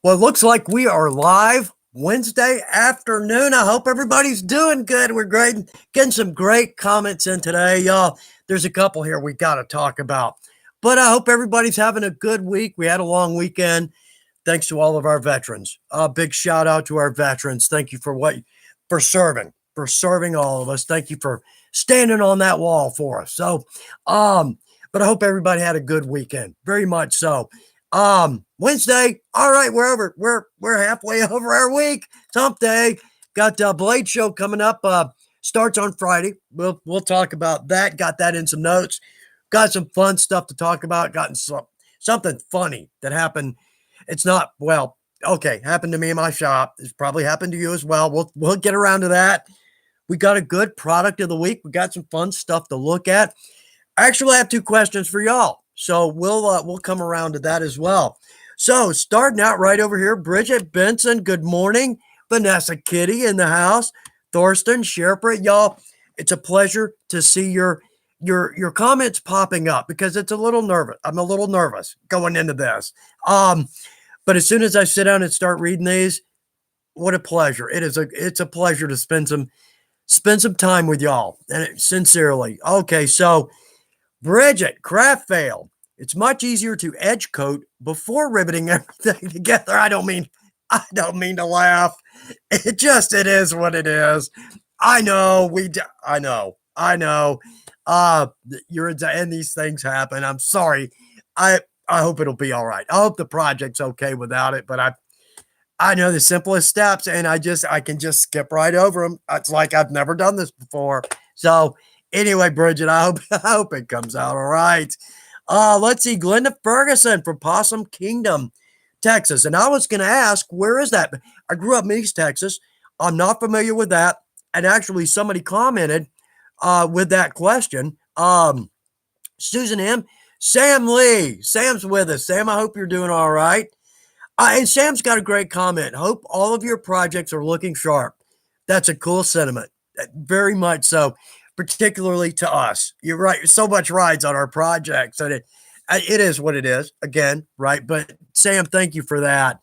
Well, it looks like we are live Wednesday afternoon. I hope everybody's doing good. We're getting some great comments in today, y'all. There's a couple here we got to talk about, but I hope everybody's having a good week. We had a long weekend. Thanks to all of our veterans. A big shout out to our veterans. Thank you for serving all of us. Thank you for standing on that wall for us. But I hope everybody had a good weekend. Very much so. Wednesday. All right, we're halfway over our week. Someday got the Blade Show coming up. Starts on Friday. We'll talk about that. Got that in some notes. Got some fun stuff to talk about. Gotten something funny that happened. It's not happened to me in my shop. It's probably happened to you as well. We'll get around to that. We got a good product of the week. We got some fun stuff to look at. Actually, I have two questions for y'all. So we'll come around to that as well. So starting out right over here, Bridget Benson, good morning. Vanessa Kitty in the house. Thorsten, Sherpa, y'all. It's a pleasure to see your comments popping up because it's a little nervous. I'm a little nervous going into this. But as soon as I sit down and start reading these, what a pleasure. It's a pleasure to spend some time with y'all. And sincerely. Okay, so Bridget, craft fail. It's much easier to edge coat before riveting everything together. I don't mean to laugh. It is what it is. I know. And these things happen. I'm sorry. I hope it'll be all right. I hope the project's okay without it, but I know the simplest steps and I can just skip right over them. It's like I've never done this before. So anyway, Bridget, I hope it comes out all right. Let's see, Glenda Ferguson from Possum Kingdom, Texas. And I was going to ask, where is that? I grew up in East Texas. I'm not familiar with that. And actually, somebody commented with that question. Susan M. Sam Lee. Sam's with us. Sam, I hope you're doing all right. And Sam's got a great comment. Hope all of your projects are looking sharp. That's a cool sentiment. Very much so, particularly to us. You're right. So much rides on our projects. And it is what it is, again, right? But Sam, thank you for that.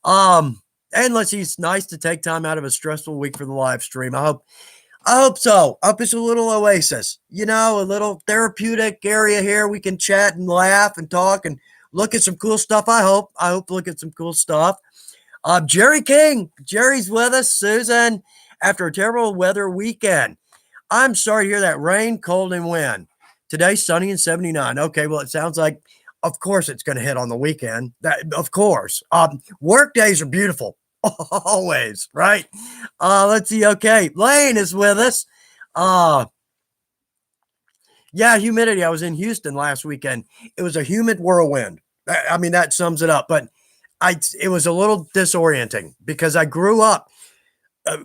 And let's see, it's nice to take time out of a stressful week for the live stream. I hope so. I hope it's a little oasis, a little therapeutic area here. We can chat and laugh and talk and look at some cool stuff. I hope look at some cool stuff. Jerry King, Jerry's with us. Susan, after a terrible weather weekend. I'm sorry to hear that rain, cold, and wind. Today, sunny and 79. Okay, well, it sounds like, of course, it's going to hit on the weekend. Of course. Work days are beautiful. Always, right? Let's see. Okay, Lane is with us. Yeah, humidity. I was in Houston last weekend. It was a humid whirlwind. I mean, that sums it up. But it was a little disorienting because I grew up.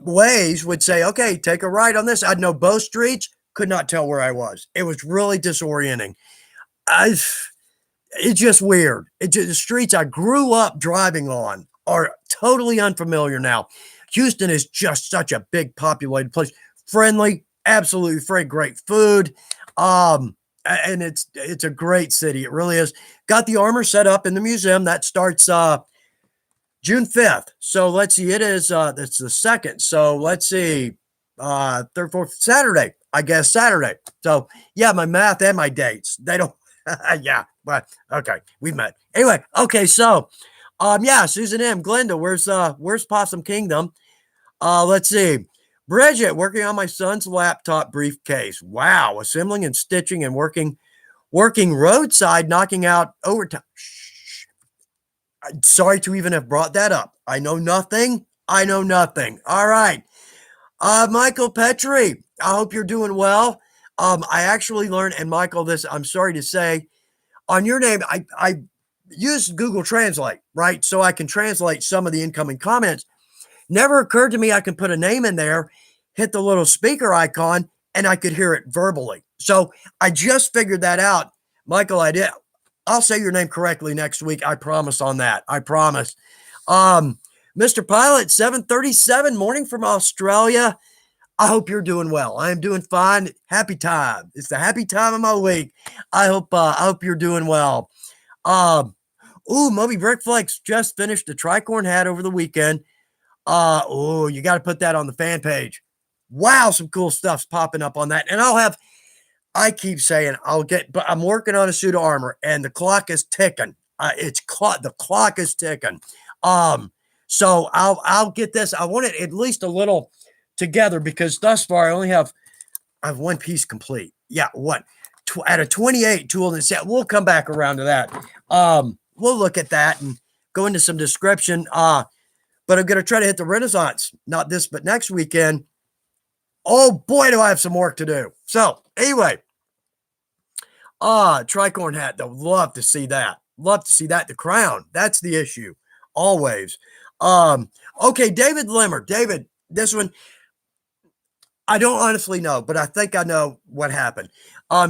Ways would say, okay, take a ride on this. I'd know both streets, could not tell where I was. It was really disorienting. It's just weird. The streets I grew up driving on are totally unfamiliar now. Houston is just such a big populated place. Friendly, absolutely free, great food. And it's a great city. It really is. Got the armor set up in the museum. That starts June 5th. So let's see. It's the 2nd. So let's see. 3rd, 4th, Saturday. I guess Saturday. So yeah, my math and my dates. They don't. Yeah, but okay, we've met. Anyway, okay, so yeah, Susan M. Glenda, where's Possum Kingdom? Let's see. Bridget, working on my son's laptop briefcase. Wow, assembling and stitching and working roadside, knocking out overtime. Sorry to even have brought that up. I know nothing. All right. Michael Petrie, I hope you're doing well. I actually learned, and Michael, I'm sorry to say, on your name, I use Google Translate, right? So I can translate some of the incoming comments. Never occurred to me I can put a name in there, hit the little speaker icon, and I could hear it verbally. So I just figured that out. Michael, I did. I'll say your name correctly next week. I promise on that. I promise. Mr. Pilot, 737, morning from Australia. I hope you're doing well. I am doing fine. Happy time. It's the happy time of my week. I hope you're doing well. Ooh, Moby Brickflex just finished the tricorn hat over the weekend. Oh, you got to put that on the fan page. Wow, some cool stuff's popping up on that. And I keep saying but I'm working on a suit of armor and the clock is ticking. The clock is ticking. So I'll get this. I want it at least a little together because thus far I have one piece complete. Yeah, what? Out of 28 tool in the set. We'll come back around to that. We'll look at that and go into some description. But I'm going to try to hit the Renaissance, not this, but next weekend. Oh boy, do I have some work to do. So anyway, tricorn hat though. Love to see that. Love to see that. The crown. That's the issue. Always. Okay, David Limmer. David, this one, I don't honestly know, but I think I know what happened.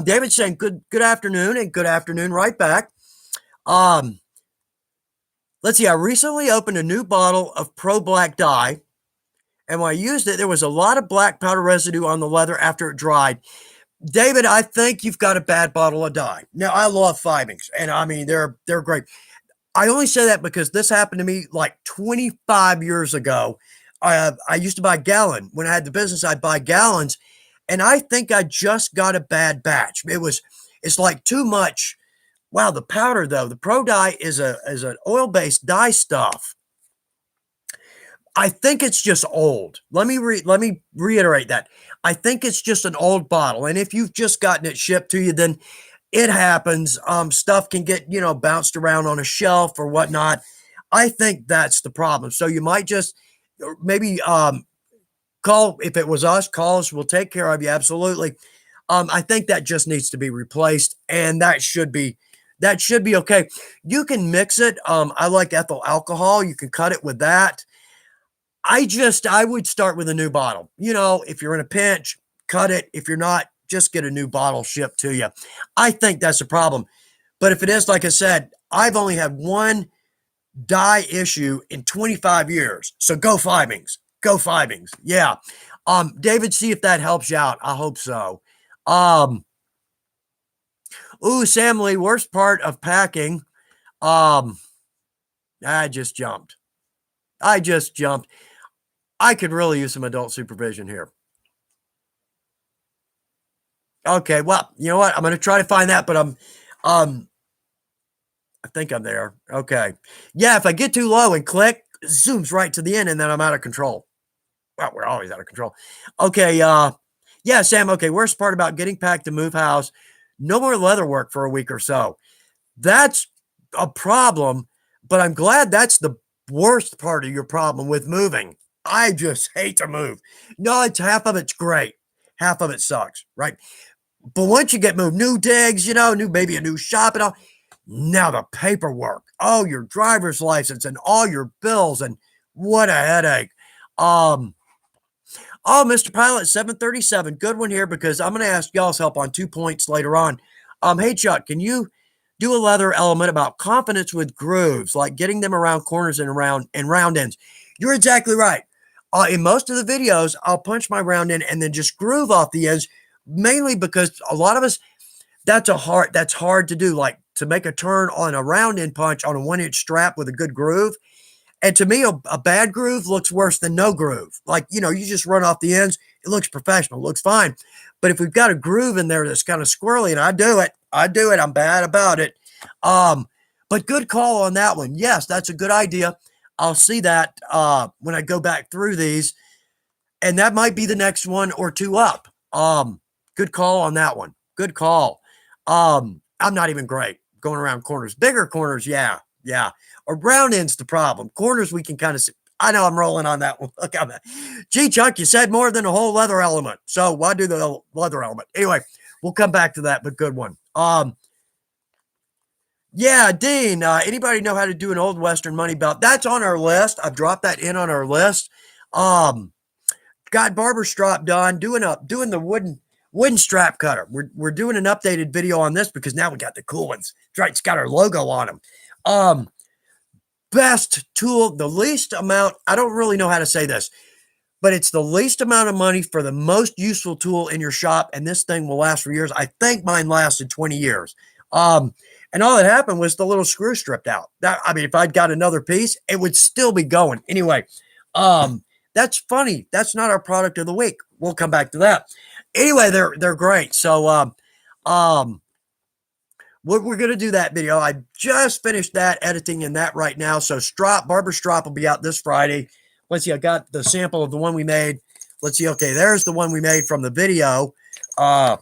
David saying good afternoon and good afternoon right back. Let's see. I recently opened a new bottle of Pro Black dye, and when I used it, there was a lot of black powder residue on the leather after it dried. David, I think you've got a bad bottle of dye. Now, I love Fibings, and I mean, they're great. I only say that because this happened to me like 25 years ago. I used to buy gallon. When I had the business, I'd buy gallons, and I think I just got a bad batch. It's like too much. Wow, the powder though, the Pro Dye is an oil-based dye stuff. I think it's just old. Let me reiterate that. I think it's just an old bottle, and if you've just gotten it shipped to you, then it happens. Stuff can get bounced around on a shelf or whatnot. I think that's the problem. So you might just maybe call. If it was us, call us. We'll take care of you. Absolutely. I think that just needs to be replaced, and that should be okay. You can mix it. I like ethyl alcohol. You can cut it with that. I would start with a new bottle. If you're in a pinch, cut it. If you're not, just get a new bottle shipped to you. I think that's a problem. But if it is, like I said, I've only had one dye issue in 25 years. So go Fibings. Go Fibings. Yeah. David, see if that helps you out. I hope so. Sam Lee, worst part of packing. I just jumped. I could really use some adult supervision here. Okay, well, you know what? I'm going to try to find that, but I think I'm there. Okay. Yeah, if I get too low and click, zooms right to the end, and then I'm out of control. Well, we're always out of control. Okay, yeah, Sam, okay, worst part about getting packed to move house, no more leather work for a week or so. That's a problem, but I'm glad that's the worst part of your problem with moving. I just hate to move. No, half of it's great. Half of it sucks, right? But once you get moved, new digs, maybe a new shop and all, now the paperwork, your driver's license and all your bills, and what a headache. Mr. Pilot 737, good one here because I'm going to ask y'all's help on 2 points later on. Hey Chuck, can you do a leather element about confidence with grooves, like getting them around corners and round ends? You're exactly right. In most of the videos, I'll punch my round end and then just groove off the ends, mainly because a lot of us, that's hard to do, like to make a turn on a round end punch on a 1-inch strap with a good groove. And to me, a bad groove looks worse than no groove. Like, you just run off the ends. It looks professional, it looks fine. But if we've got a groove in there that's kind of squirrely, and I do it, I'm bad about it. But good call on that one. Yes, that's a good idea. I'll see that when I go back through these. And that might be the next one or two up. Good call on that one. Good call. I'm not even great going around corners. Bigger corners, yeah. Or round ends the problem. Corners we can kind of see. I know I'm rolling on that one. Look at that. Gee, Chuck, you said more than a whole leather element. So why do the leather element? Anyway, we'll come back to that, but good one. Yeah, Dean, anybody know how to do an old Western money belt? That's on our list. I've dropped that in on our list. Got barber strap done, doing the wooden strap cutter. We're doing an updated video on this because now we got the cool ones. That's right, it's got our logo on them. Best tool, the least amount, I don't really know how to say this, but it's the least amount of money for the most useful tool in your shop, and this thing will last for years. I think mine lasted 20 years. And all that happened was the little screw stripped out. I mean, if I'd got another piece, it would still be going. Anyway, that's funny. That's not our product of the week. We'll come back to that. Anyway, they're great. So we're going to do that video. I just finished that editing in that right now. So Barber Strop will be out this Friday. Let's see. I got the sample of the one we made. Let's see. Okay, there's the one we made from the video. And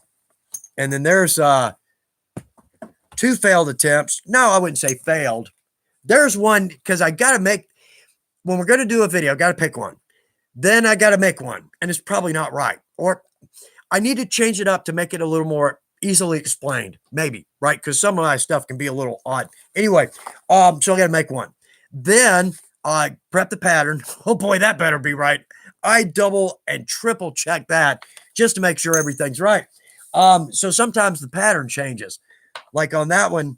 then there's 2 failed attempts. No, I wouldn't say failed. There's one because I got to make, when we're going to do a video, I got to pick one. Then I got to make one. And it's probably not right. Or I need to change it up to make it a little more easily explained. Maybe, right? Because some of my stuff can be a little odd. Anyway, so I got to make one. Then I prep the pattern. Oh boy, that better be right. I double and triple check that just to make sure everything's right. So sometimes the pattern changes. Like on that one,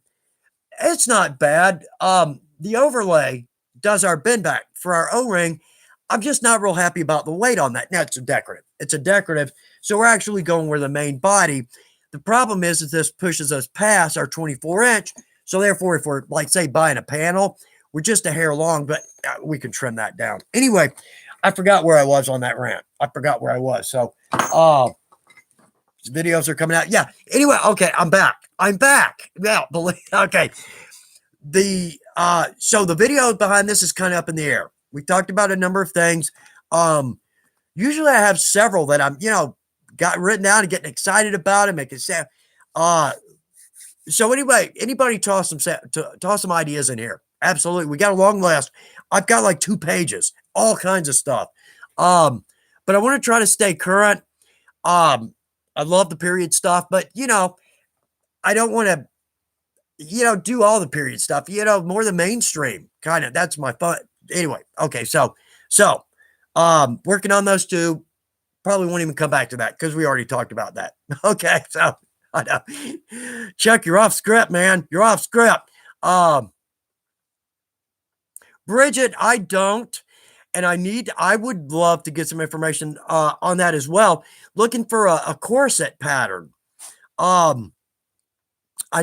it's not bad. The overlay does our bend back for our O-ring. I'm just not real happy about the weight on that. Now it's a decorative. It's a decorative. So we're actually going where the main body. The problem is that this pushes us past our 24-inch. So therefore, if we're like, say, buying a panel, we're just a hair long, but we can trim that down. Anyway, I forgot where I was on that rant. I forgot where I was. So videos are coming out. Yeah. Anyway, okay, I'm back. Yeah, okay. So the video behind this is kind of up in the air. We talked about a number of things. Usually I have several that I'm, got written down and getting excited about and making sound. So anyway, anybody toss some ideas in here. Absolutely. We got a long list. I've got like 2 pages, all kinds of stuff. But I want to try to stay current. I love the period stuff, but I don't want to, do all the period stuff, more the mainstream kind of. That's my fun. Anyway. Okay. So, working on those 2. Probably won't even come back to that because we already talked about that. Okay, so I know. Chuck, you're off script, man. You're off script. Bridget, I don't, and I would love to get some information on that as well. Looking for a corset pattern. I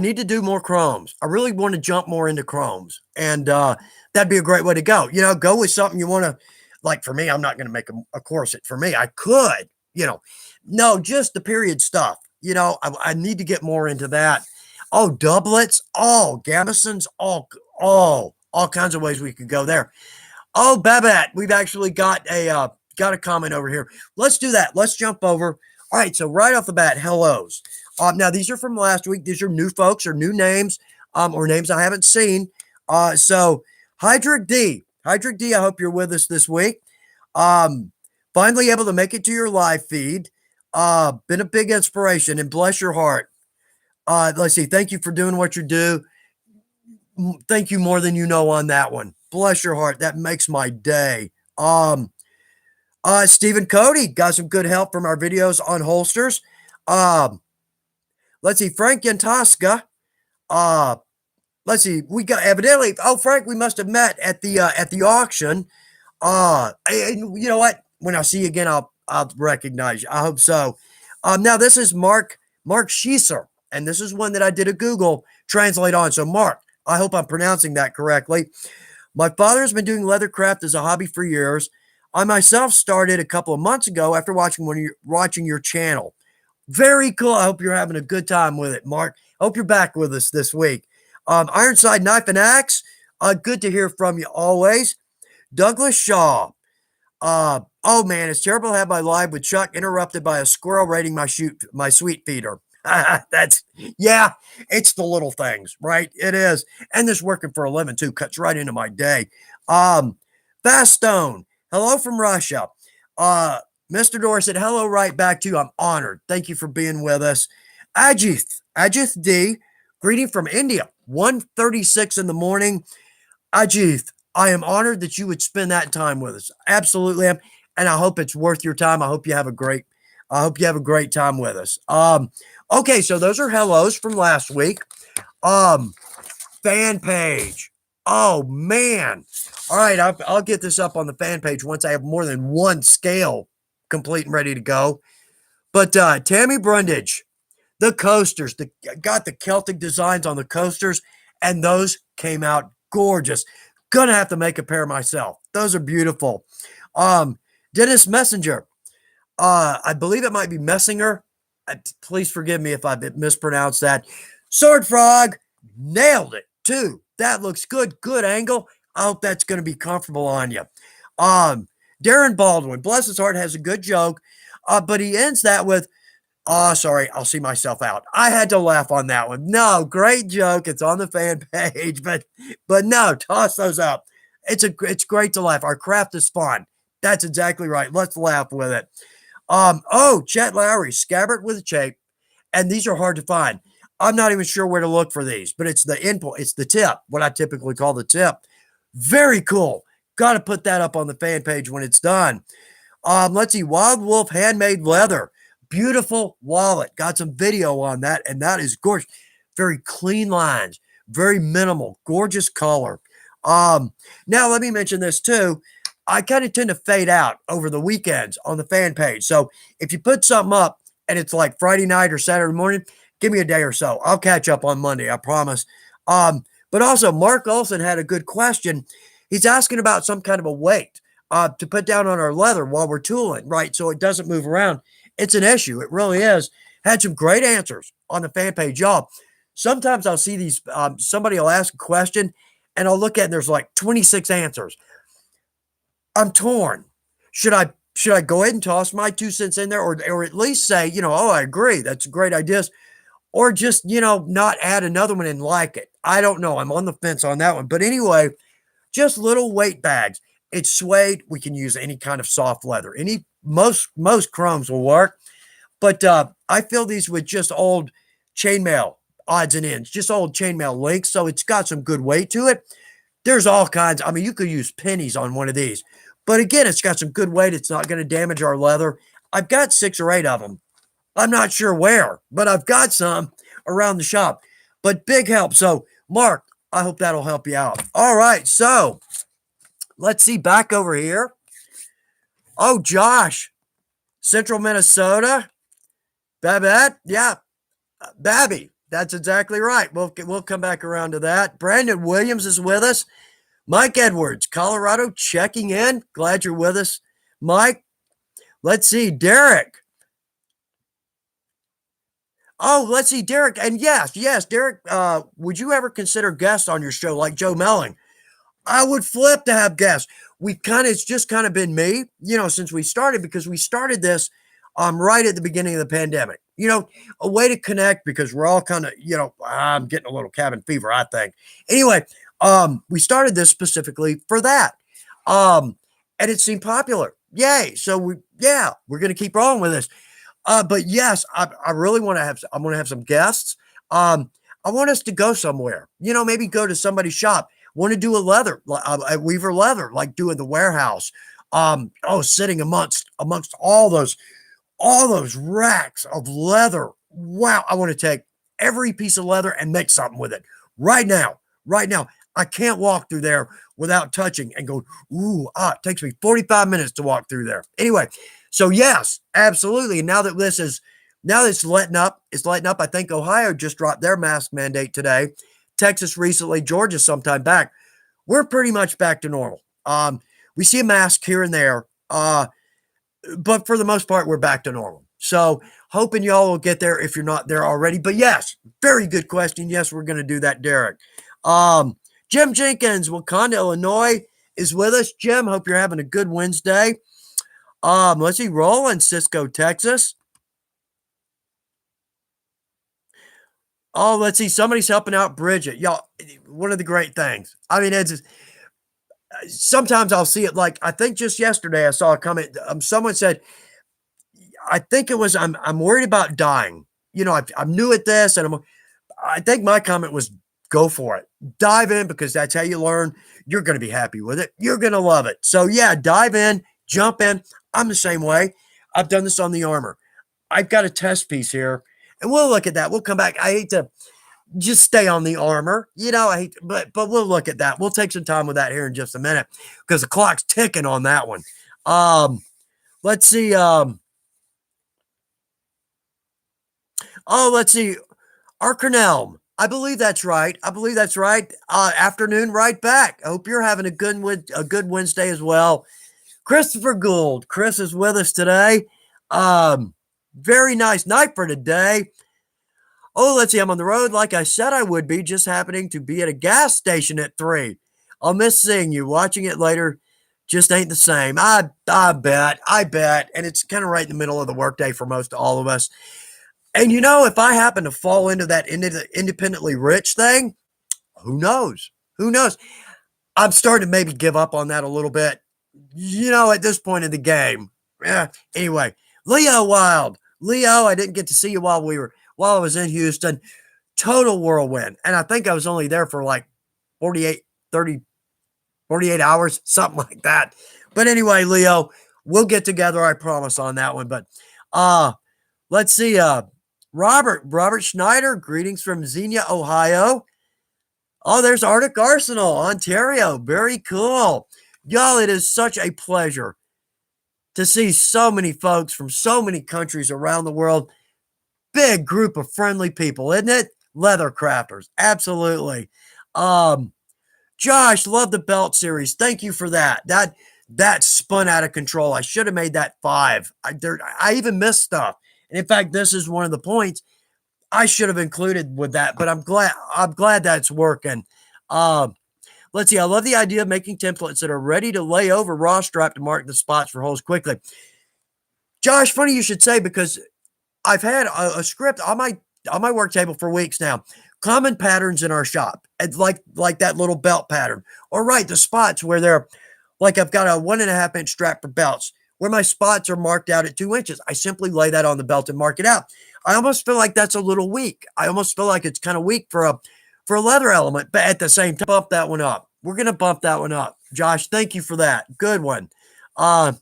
need to do more chromes. I really want to jump more into chromes, and that'd be a great way to go. Go with something you want to. Like for me, I'm not going to make a corset for me. I could, no, just the period stuff. I need to get more into that. Oh, doublets. Oh, gamisons. All kinds of ways we could go there. Oh, Babette, we've actually got a comment over here. Let's do that. Let's jump over. All right. So right off the bat, hellos. Now these are from last week. These are new folks or new names, or names I haven't seen. So Hydric D. Hydric D, I hope you're with us this week. Finally able to make it to your live feed. Been a big inspiration, and bless your heart. Let's see. Thank you for doing what you do. Thank you more than you know on that one. Bless your heart. That makes my day. Stephen Cody got some good help from our videos on holsters. Let's see. Frank Yantoska. Let's see. We got evidently. Oh, Frank, we must have met at the auction. And you know what? When I see you again, I'll recognize you. I hope so. Now this is Mark Schieser, and this is one that I did a Google translate on. So Mark, I hope I'm pronouncing that correctly. My father has been doing leathercraft as a hobby for years. I myself started a couple of months ago after watching your channel. Very cool. I hope you're having a good time with it, Mark. I hope you're back with us this week. Ironside Knife and Axe. Good to hear from you always. Douglas Shaw. Oh man, it's terrible to have my live with Chuck interrupted by a squirrel raiding my sweet feeder. Yeah, it's the little things, right? It is. And this working for a living too cuts right into my day. Fast Stone. Hello from Russia. Mr. Dorsett, hello right back to you. I'm honored. Thank you for being with us. Ajith D. Greeting from India. 1:36 in the morning. Ajith, I am honored that you would spend that time with us. Absolutely am. And I hope it's worth your time. I hope you have a great time with us. Okay, so those are hellos from last week. Fan page. Oh man. All right, I'll get this up on the fan page once I have more than one scale complete and ready to go. But Tammy Brundage, The coasters, got the Celtic designs on the coasters, and those came out gorgeous. Gonna have to make a pair myself. Those are beautiful. Um, Dennis Messenger. I believe it might be Messinger. Please forgive me if I mispronounced that. Sword Frog nailed it too. That looks good. Good angle. I hope that's going to be comfortable on you. Darren Baldwin, bless his heart, has a good joke, but he ends that with, "Oh, sorry, I'll see myself out." I had to laugh on that one. No, great joke. It's on the fan page, but no, toss those up. It's great to laugh. Our craft is fun. That's exactly right. Let's laugh with it. Chet Lowry, scabbard with a shape, and these are hard to find. I'm not even sure where to look for these, but it's the input, it's the tip, what I typically call the tip. Very cool. Got to put that up on the fan page when it's done. Let's see, Wild Wolf handmade leather, beautiful wallet. Got some video on that, and that is gorgeous. Very clean lines, very minimal, gorgeous color. Now let me mention this too. I kind of tend to fade out over the weekends on the fan page. So if you put something up and it's like Friday night or Saturday morning, give me a day or so. I'll catch up on Monday, I promise. But also, Mark Olson had a good question. He's asking about some kind of a weight to put down on our leather while we're tooling, right? So it doesn't move around. It's an issue. It really is. Had some great answers on the fan page, y'all. Sometimes I'll see these, somebody will ask a question and I'll look at it and there's like 26 answers. I'm torn. Should I go ahead and toss my 2 cents in there, or at least say, oh, I agree, that's a great idea, or just not add another one and like it? I don't know. I'm on the fence on that one. But anyway, just little weight bags. It's suede. We can use any kind of soft leather. Most chromes will work. But I fill these with just old chainmail odds and ends, just old chainmail links. So it's got some good weight to it. There's all kinds. I mean, you could use pennies on one of these. But again, it's got some good weight. It's not going to damage our leather. I've got 6 or 8 of them. I'm not sure where, but I've got some around the shop. But big help. So, Mark, I hope that'll help you out. All right. So, let's see. Back over here. Oh, Josh, Central Minnesota. Babette. Yeah. Babby. That's exactly right. We'll come back around to that. Brandon Williams is with us. Mike Edwards, Colorado, checking in. Glad you're with us, Mike. Let's see, Derek. Oh, let's see, Derek. And yes, Derek, would you ever consider guests on your show like Joe Melling? I would flip to have guests. It's just kind of been me, since we started, because we started this right at the beginning of the pandemic. A way to connect, because we're all kind of, I'm getting a little cabin fever, I think. Anyway, we started this specifically for that. And it seemed popular. Yay. So we're going to keep rolling with this. But yes, I really want to have some guests. I want us to go somewhere, maybe go to somebody's shop, want to do a Weaver leather, like doing the warehouse. Sitting amongst all those racks of leather. Wow. I want to take every piece of leather and make something with it right now. I can't walk through there without touching and going, it takes me 45 minutes to walk through there. Anyway, so yes, absolutely. And now it's letting up. I think Ohio just dropped their mask mandate today. Texas recently, Georgia sometime back. We're pretty much back to normal. We see a mask here and there, but for the most part, we're back to normal. So hoping y'all will get there if you're not there already. But yes, very good question. Yes, we're going to do that, Derek. Jim Jenkins, Wakanda, Illinois, is with us. Jim, hope you're having a good Wednesday. Let's see, Roland, Cisco, Texas. Oh, let's see, somebody's helping out Bridget. Y'all, one of the great things. I mean, it's just, sometimes I'll see it, like, I think just yesterday I saw a comment. Someone said, I think it was, I'm worried about dying. I'm new at this, and I think my comment was, go for it. Dive in, because that's how you learn. You're going to be happy with it. You're going to love it. So yeah, dive in, jump in. I'm the same way. I've done this on the armor. I've got a test piece here, and we'll look at that. We'll come back. I hate to just stay on the armor, but we'll look at that. We'll take some time with that here in just a minute, because the clock's ticking on that one. Let's see. Oh, let's see. Arcanelm. I believe that's right. I believe that's right. Afternoon, right back. I hope you're having a good Wednesday as well. Christopher Gould. Chris is with us today. Very nice night for today. Oh, let's see. I'm on the road like I said I would be, just happening to be at a gas station at 3. I'll miss seeing you. Watching it later just ain't the same. I bet. I bet. And it's kind of right in the middle of the workday for most all of us. And you know, if I happen to fall into that independently rich thing, who knows? Who knows? I'm starting to maybe give up on that a little bit. You know, at this point in the game. Anyway, Leo Wild. Leo, I didn't get to see you while I was in Houston. Total whirlwind. And I think I was only there for like 48, 30, 48 hours, something like that. But anyway, Leo, we'll get together, I promise, on that one. But let's see. Robert Schneider, greetings from Xenia, Ohio. Oh, there's Arctic Arsenal, Ontario. Very cool. Y'all, it is such a pleasure to see so many folks from so many countries around the world. Big group of friendly people, isn't it? Leather crafters. Absolutely. Josh, love the belt series. Thank you for that. That spun out of control. I should have made that 5. I even missed stuff. And in fact, this is one of the points I should have included with that, but I'm glad that's working. Let's see. I love the idea of making templates that are ready to lay over raw strap to mark the spots for holes quickly. Josh, funny you should say, because I've had a script on my work table for weeks now. Common patterns in our shop, like that little belt pattern, or the spots where they're like I've got a 1.5 inch strap for belts where my spots are marked out at 2 inches. I simply lay that on the belt and mark it out. I almost feel like that's a little weak. I almost feel like it's kind of weak for a leather element, but at the same time, bump that one up. We're gonna bump that one up. Josh, thank you for that. Good one. Oh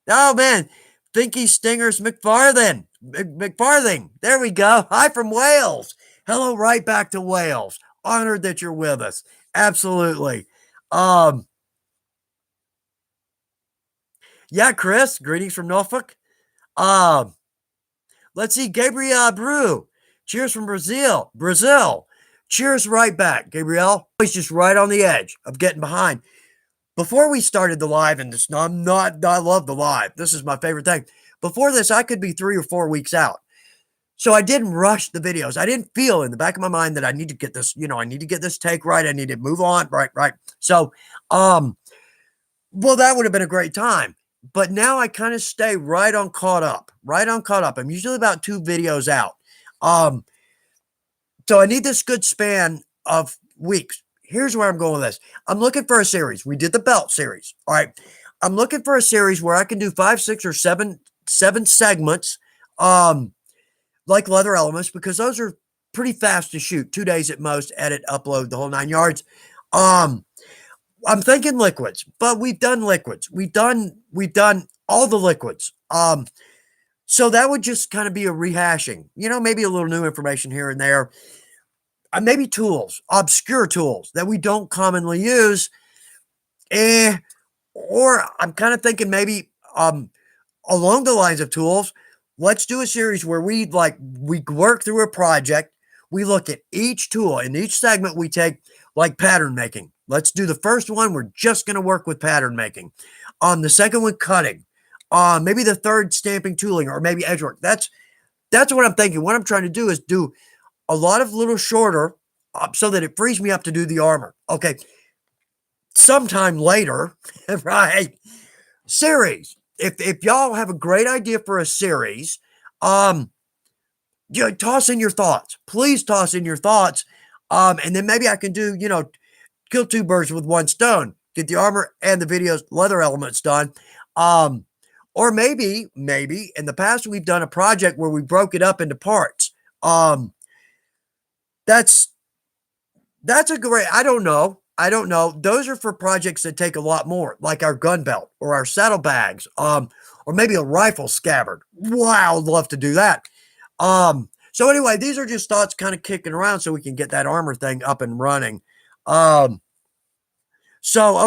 man, Thinky Stingers McFarthing. McFarthing. There we go. Hi from Wales. Hello, right back to Wales. Honored that you're with us. Absolutely. Yeah, Chris. Greetings from Norfolk. Let's see, Gabriel Brew. Cheers from Brazil. Brazil. Cheers right back, Gabriel. He's just right on the edge of getting behind. Before we started the live, and this, I love the live. This is my favorite thing. Before this, I could be 3 or 4 weeks out. So I didn't rush the videos. I didn't feel in the back of my mind that I need to get this, I need to get this take right. I need to move on. Right. So, well, that would have been a great time. But now I kind of stay right on caught up. I'm usually about 2 videos out. So I need this good span of weeks. Here's where I'm going with this. I'm looking for a series. We did the belt series. All right. I'm looking for a series where I can do 5, 6, or 7 segments, like leather elements, because those are pretty fast to shoot. 2 days at most, edit, upload, the whole 9 yards. I'm thinking liquids, but we've done liquids. We've done all the liquids. So that would just kind of be a rehashing, maybe a little new information here and there. Maybe tools, obscure tools that we don't commonly use. Or I'm kind of thinking maybe along the lines of tools, let's do a series where we work through a project. We look at each tool. In each segment, we take like pattern making. Let's do the first one. We're just going to work with pattern making. The second one, cutting. Maybe the third, stamping, tooling, or maybe edge work. That's what I'm thinking. What I'm trying to do is do a lot of little shorter so that it frees me up to do the armor. Okay. Sometime later, right? Series. If y'all have a great idea for a series, toss in your thoughts. Please toss in your thoughts. And then maybe I can do, kill 2 birds with 1 stone. Get the armor and the videos, leather elements done. Or maybe in the past we've done a project where we broke it up into parts. That's a great, I don't know. Those are for projects that take a lot more, like our gun belt or our saddlebags, or maybe a rifle scabbard. Wow, I'd love to do that. So anyway, these are just thoughts kind of kicking around so we can get that armor thing up and running. So,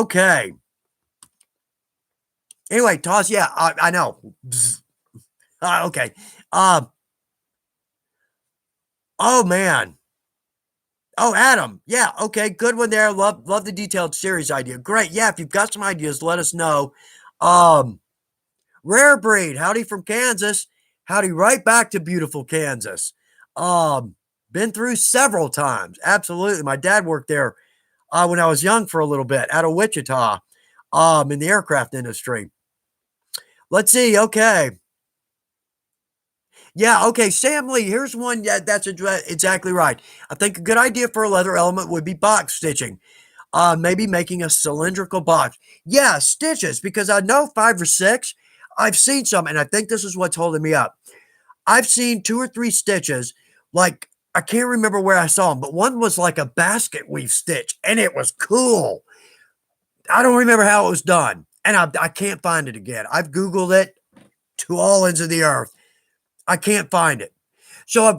okay. Anyway, toss, yeah, I know. Okay. Oh, man. Oh, Adam. Yeah. Okay. Good one there. Love the detailed series idea. Great. Yeah. If you've got some ideas, let us know. Um, Rare breed. Howdy from Kansas. Howdy right back to beautiful Kansas. Um, Been through several times. Absolutely. My dad worked there when I was young for a little bit out of Wichita, in the aircraft industry. Let's see. Okay. Yeah, okay, Sam Lee, here's one. Yeah, that's exactly right. I think a good idea for a leather element would be box stitching. Maybe making a cylindrical box. Yeah, stitches, because I know 5 or 6. I've seen some, and I think this is what's holding me up. I've seen 2 or 3 stitches, like I can't remember where I saw them, but one was like a basket weave stitch, and it was cool. I don't remember how it was done, and I can't find it again. I've Googled it to all ends of the earth. I can't find it. So,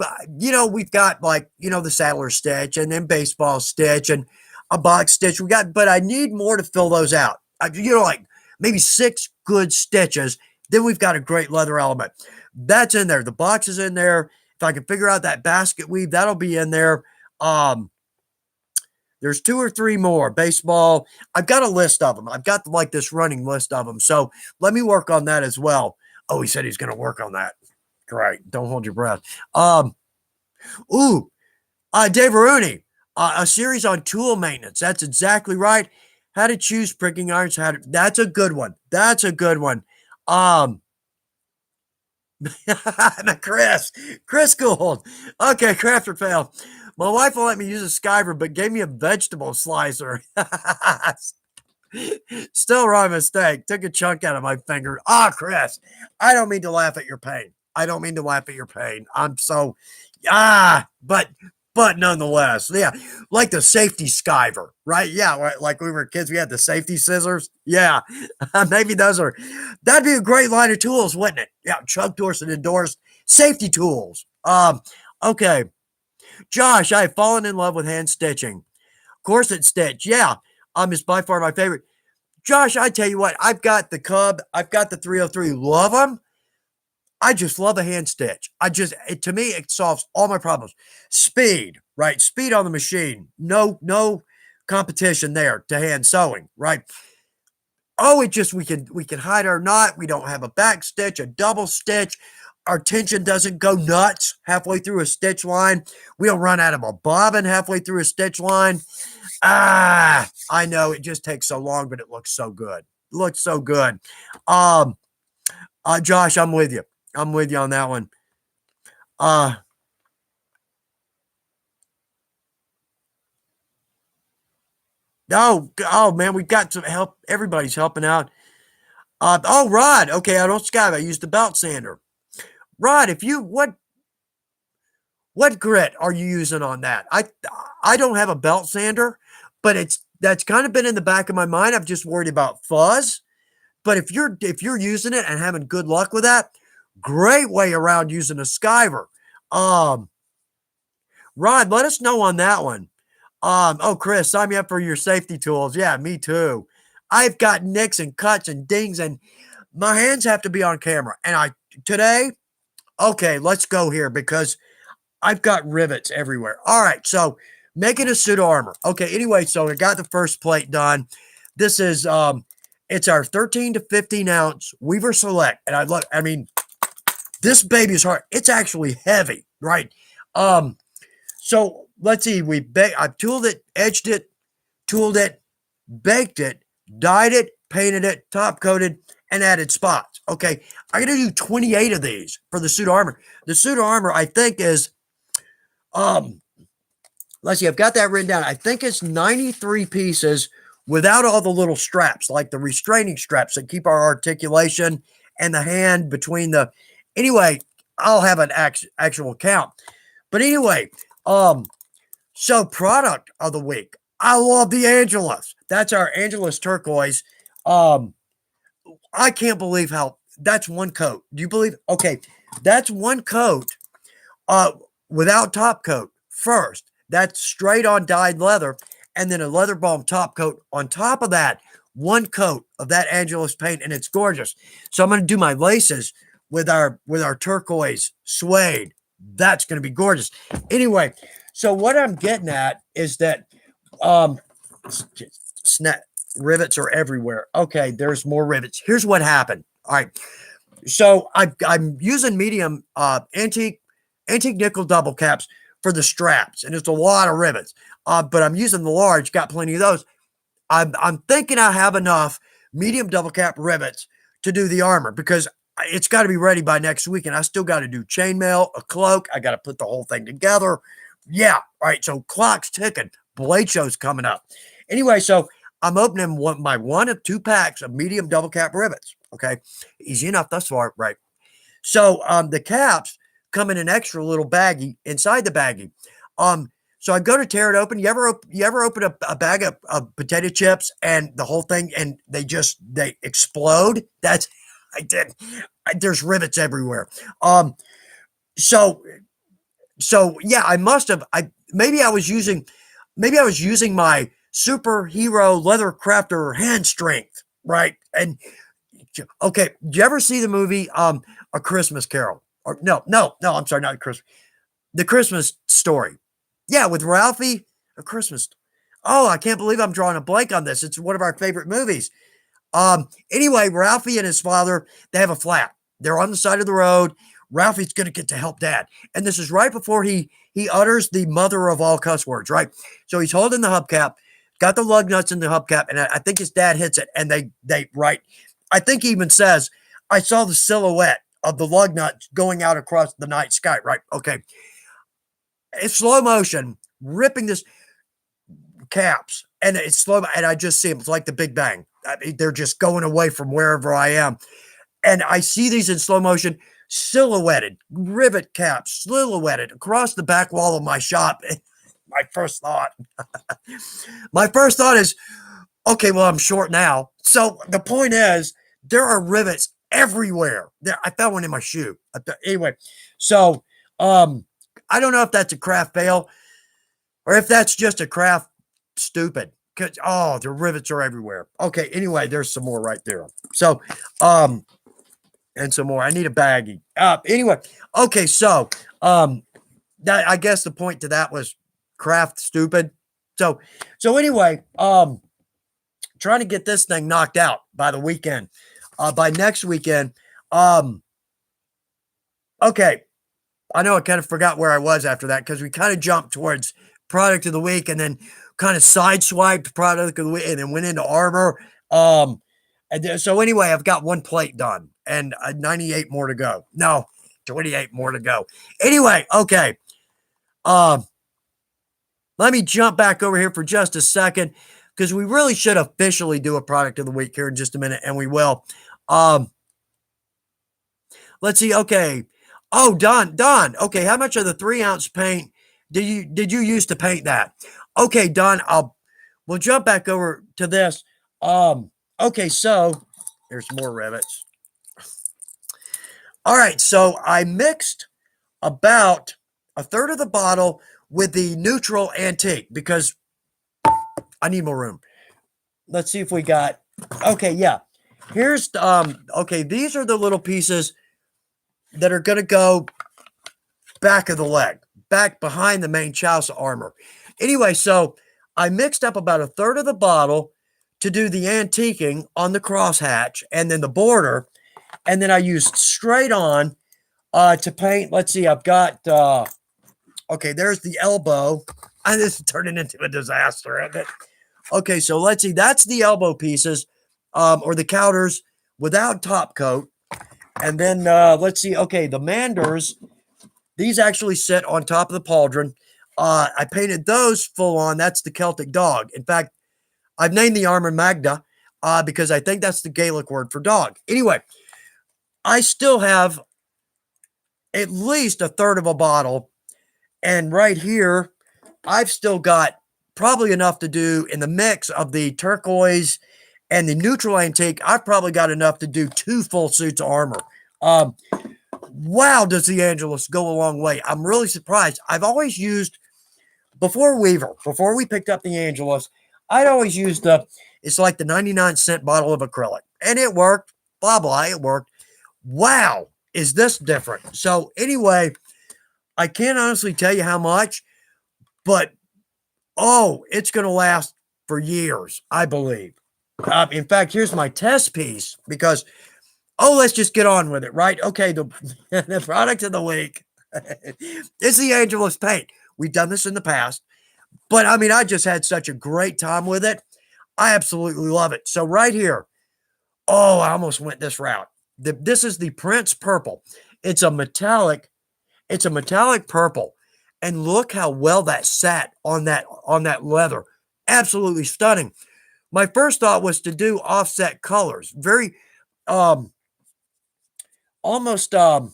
we've got like, the saddler stitch and then baseball stitch and a box stitch. But I need more to fill those out. Like maybe 6 good stitches. Then we've got a great leather element. That's in there. The box is in there. If I can figure out that basket weave, that'll be in there. Um, there's 2 or 3 more. Baseball. I've got a list of them. I've got like this running list of them. So let me work on that as well. Oh, he said he's going to work on that. Great. Don't hold your breath. Um, ooh, Dave Rooney, a series on tool maintenance. That's exactly right. How to choose pricking irons. That's a good one. That's a good one. Um, Chris Gould. Okay, Crafter fail. My wife will let me use a skiver, but gave me a vegetable slicer. Still wrong mistake. Took a chunk out of my finger. Chris, I don't mean to laugh at your pain. I don't mean to laugh at your pain. I'm so, but nonetheless, yeah, like the safety skiver, right? Yeah, right. Like we were kids, we had the safety scissors. Yeah, maybe that'd be a great line of tools, wouldn't it? Yeah, Chuck Dorsett endorsed safety tools. Okay, Josh, I have fallen in love with hand stitching. Corset stitch, yeah, is by far my favorite. Josh, I tell you what, I've got the Cub, I've got the 303. Love them. I just love a hand stitch. To me, it solves all my problems. Speed, right? Speed on the machine. No competition there to hand sewing, right? Oh, we can hide our knot. We don't have a back stitch, a double stitch. Our tension doesn't go nuts halfway through a stitch line. We don't run out of a bobbin halfway through a stitch line. I know it just takes so long, but it looks so good. It looks so good. Josh, I'm with you. I'm with you on that one. Oh man, we've got some help. Everybody's helping out. Rod. Okay, I don't skive. I used the belt sander. Rod, if you what grit are you using on that? I don't have a belt sander, but that's kind of been in the back of my mind. I'm just worried about fuzz. But if you're using it and having good luck with that, great way around using a skiver. Um, Rod, let us know on that one. Chris, sign me up for your safety tools. Yeah, me too. I've got nicks and cuts and dings, and my hands have to be on camera. And today, okay, let's go here because I've got rivets everywhere. All right, so making a suit of armor. Okay, anyway, so I got the first plate done. This is it's our 13 to 15 ounce Weaver Select, and I mean, this baby is hard. It's actually heavy, right? So let's see. I've tooled it, edged it, tooled it, baked it, dyed it, painted it, top coated, and added spots. Okay, I'm gonna do 28 of these for the suit of armor. The suit of armor, I think, is let's see, I've got that written down. I think it's 93 pieces without all the little straps, like the restraining straps that keep our articulation and the hand between the. Anyway, I'll have an actual count. But anyway, so product of the week. I love the Angelus. That's our Angelus turquoise. I can't believe how that's one coat. Do you believe? Okay, that's one coat without top coat first. That's straight on dyed leather, and then a leather balm top coat on top of that. One coat of that Angelus paint, and it's gorgeous. So I'm going to do my laces with our turquoise suede. That's going to be gorgeous. Anyway, so what I'm getting at is that um, snap rivets are everywhere. Okay, there's more rivets. Here's what happened. All right, so I'm using medium antique nickel double caps for the straps, and it's a lot of rivets. But I'm using the large, got plenty of those. I'm thinking I have enough medium double cap rivets to do the armor because it's got to be ready by next week, and I still got to do chainmail, a cloak. I got to put the whole thing together. Yeah, all right. So clock's ticking. Blade show's coming up. Anyway, so I'm opening my 1 of 2 packs of medium double cap rivets. Okay, easy enough thus far, right? So the caps come in an extra little baggie inside the baggie. So I go to tear it open. You ever open a bag of potato chips and the whole thing and they explode? That's I did. There's rivets everywhere. So yeah, I must have. Maybe I was using my superhero leather crafter hand strength, right? And okay, do you ever see the movie A Christmas Carol? Or no, I'm sorry, not Christmas. The Christmas Story. Yeah, with Ralphie, A Christmas. Oh, I can't believe I'm drawing a blank on this. It's one of our favorite movies. Anyway, Ralphie and his father, they have a flat. They're on the side of the road. Ralphie's going to get to help Dad. And this is right before he utters the mother of all cuss words, right? So he's holding the hubcap, got the lug nuts in the hubcap, and I think his dad hits it, and they right. I think he even says, I saw the silhouette of the lug nut going out across the night sky, right? Okay. It's slow motion, ripping this caps, and it's slow, and I just see them. It's like the Big Bang. I mean, they're just going away from wherever I am. And I see these in slow motion, silhouetted, rivet caps, silhouetted across the back wall of my shop. My first thought is, okay, well, I'm short now. So the point is, there are rivets everywhere. There, I found one in my shoe. Anyway, so I don't know if that's a craft fail or if that's just a craft stupid. Cause the rivets are everywhere. Okay, anyway, there's some more right there. So, and some more. I need a baggie. Anyway, okay, so that I guess the point to that was craft stupid. So anyway, trying to get this thing knocked out by the weekend. By next weekend. Okay. I know I kind of forgot where I was after that because we kind of jumped towards product of the week and then kind of sideswiped product of the week and then went into armor. So anyway, I've got 1 plate done and 98 more to go. No, 28 more to go. Anyway, okay. Let me jump back over here for just a second because we really should officially do a product of the week here in just a minute, and we will. Let's see. Okay. Oh, Don. Okay, how much of the 3-ounce paint did you use to paint that? Okay, Don. We'll jump back over to this. Okay, so there's more rivets. All right, so I mixed about a third of the bottle with the neutral antique because I need more room. Let's see if we got. Okay, yeah. Here's okay, these are the little pieces that are going to go back of the leg, back behind the main chouse armor. Anyway, so I mixed up about a third of the bottle to do the antiquing on the crosshatch and then the border. And then I used straight on to paint. Let's see, I've got, okay, there's the elbow. This is turning into a disaster, isn't it? Okay, so let's see, that's the elbow pieces or the counters without top coat. And then let's see. Okay, the manders, these actually sit on top of the pauldron. I painted those full on. That's the Celtic dog. In fact, I've named the armor Magda because I think that's the Gaelic word for dog. Anyway, I still have at least a third of a bottle. And right here, I've still got probably enough to do in the mix of the turquoise and the neutral antique. I've probably got enough to do 2 full suits of armor. Wow, does the Angelus go a long way? I'm really surprised. I've always used, before we picked up the Angelus, I'd always used it's like the 99-cent bottle of acrylic. And it worked, blah, blah, it worked. Wow, is this different? So anyway, I can't honestly tell you how much, but oh, it's going to last for years, I believe. In fact, here's my test piece because, oh, let's just get on with it, right? Okay, the product of the week is the Angelus paint. We've done this in the past, but I mean, I just had such a great time with it. I absolutely love it. So right here, oh, I almost went this route. This is the Prince Purple. It's a metallic, it's a metallic purple. And look how well that sat on that leather. Absolutely stunning. My first thought was to do offset colors. Very um almost oh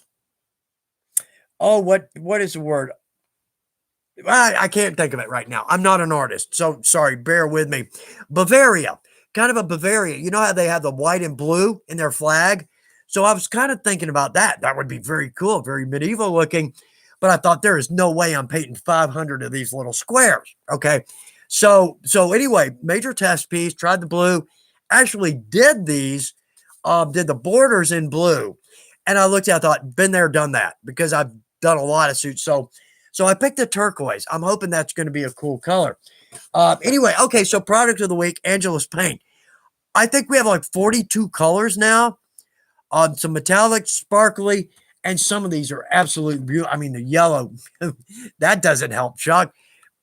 what is the word? I can't think of it right now. I'm not an artist, so sorry, bear with me. Bavaria, kind of a Bavaria. You know how they have the white and blue in their flag? So I was kind of thinking about that. That would be very cool, very medieval looking. But I thought there is no way I'm painting 500 of these little squares. Okay. So anyway, major test piece, tried the blue, actually did these, did the borders in blue. And I looked at, I thought, been there, done that, because I've done a lot of suits. So I picked the turquoise. I'm hoping that's going to be a cool color. Anyway, okay, so product of the week, Angelus paint. I think we have like 42 colors now. Some metallic, sparkly, and some of these are absolutely beautiful. I mean, the yellow, that doesn't help, Chuck.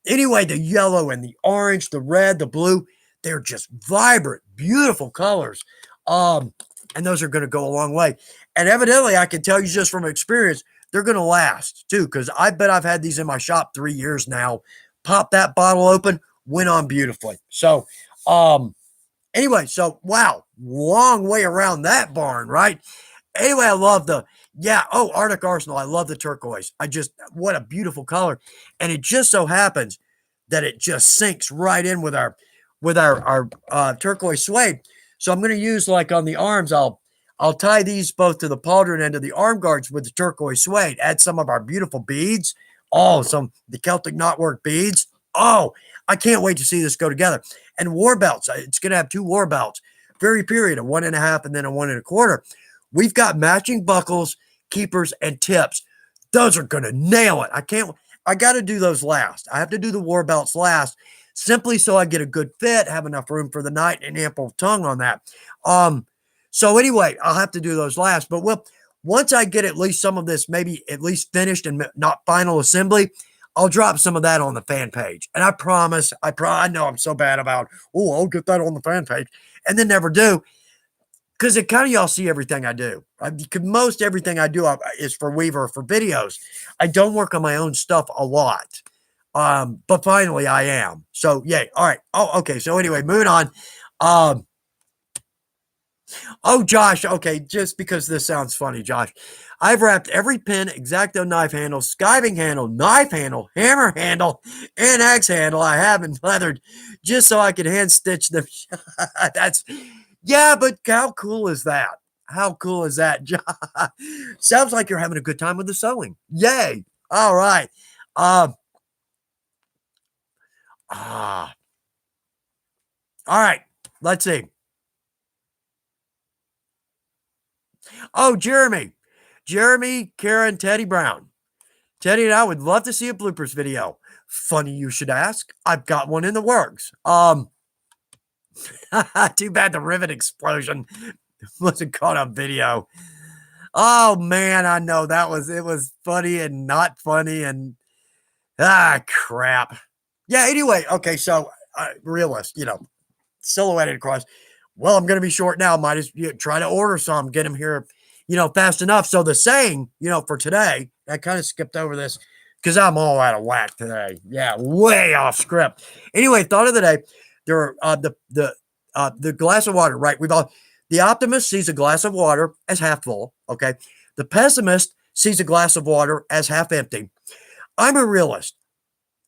Anyway, the yellow and the orange, the red, the blue, they're just vibrant, beautiful colors. And those are going to go a long way. And evidently, I can tell you just from experience, they're going to last too, because I bet I've had these in my shop 3 years now. Pop that bottle open, went on beautifully. So, anyway, so wow, long way around that barn, right? Anyway, I love Arctic Arsenal. I love the turquoise. What a beautiful color. And it just so happens that it just sinks right in with our turquoise suede. So I'm going to use, like on the arms, I'll tie these both to the pauldron and to the arm guards with the turquoise suede. Add some of our beautiful beads. Oh, the Celtic knotwork beads. Oh, I can't wait to see this go together. And war belts. It's going to have 2 war belts. Very period, a 1.5 and then a 1.25. We've got matching buckles, keepers, and tips. Those are going to nail it. I got to do those last. I have to do the war belts last, simply so I get a good fit, have enough room for the night, and ample tongue on that. So anyway, I'll have to do those last. But once I get at least some of this, maybe at least finished and not final assembly, I'll drop some of that on the fan page. And I promise, I know I'm so bad about, I'll get that on the fan page, and then never do. Because it kind of, y'all see everything I do. Most everything I do is for Weaver, for videos. I don't work on my own stuff a lot. But finally I am. So, yay. All right. Oh, okay. So anyway, moving on. Josh. Okay. Just because this sounds funny, Josh. I've wrapped every pin, X-Acto knife handle, skiving handle, knife handle, hammer handle, and axe handle I haven't leathered just so I can hand stitch them. Yeah, but how cool is that? How cool is that? Sounds like you're having a good time with the sewing. Yay. All right. All right. Let's see. Oh, Jeremy, Karen, Teddy Brown. Teddy and I would love to see a bloopers video. Funny you should ask. I've got one in the works. Too bad the rivet explosion wasn't caught on video. Oh man, I know it was funny and not funny and crap. Yeah, anyway, okay, so realist, silhouetted across. Well, I'm going to be short now. Might as try to order some, get them here, fast enough. So the saying, for today, I kind of skipped over this because I'm all out of whack today. Yeah, way off script. Anyway, thought of the day. There are the glass of water, right? The optimist sees a glass of water as half full. Okay, the pessimist sees a glass of water as half empty. I'm a realist.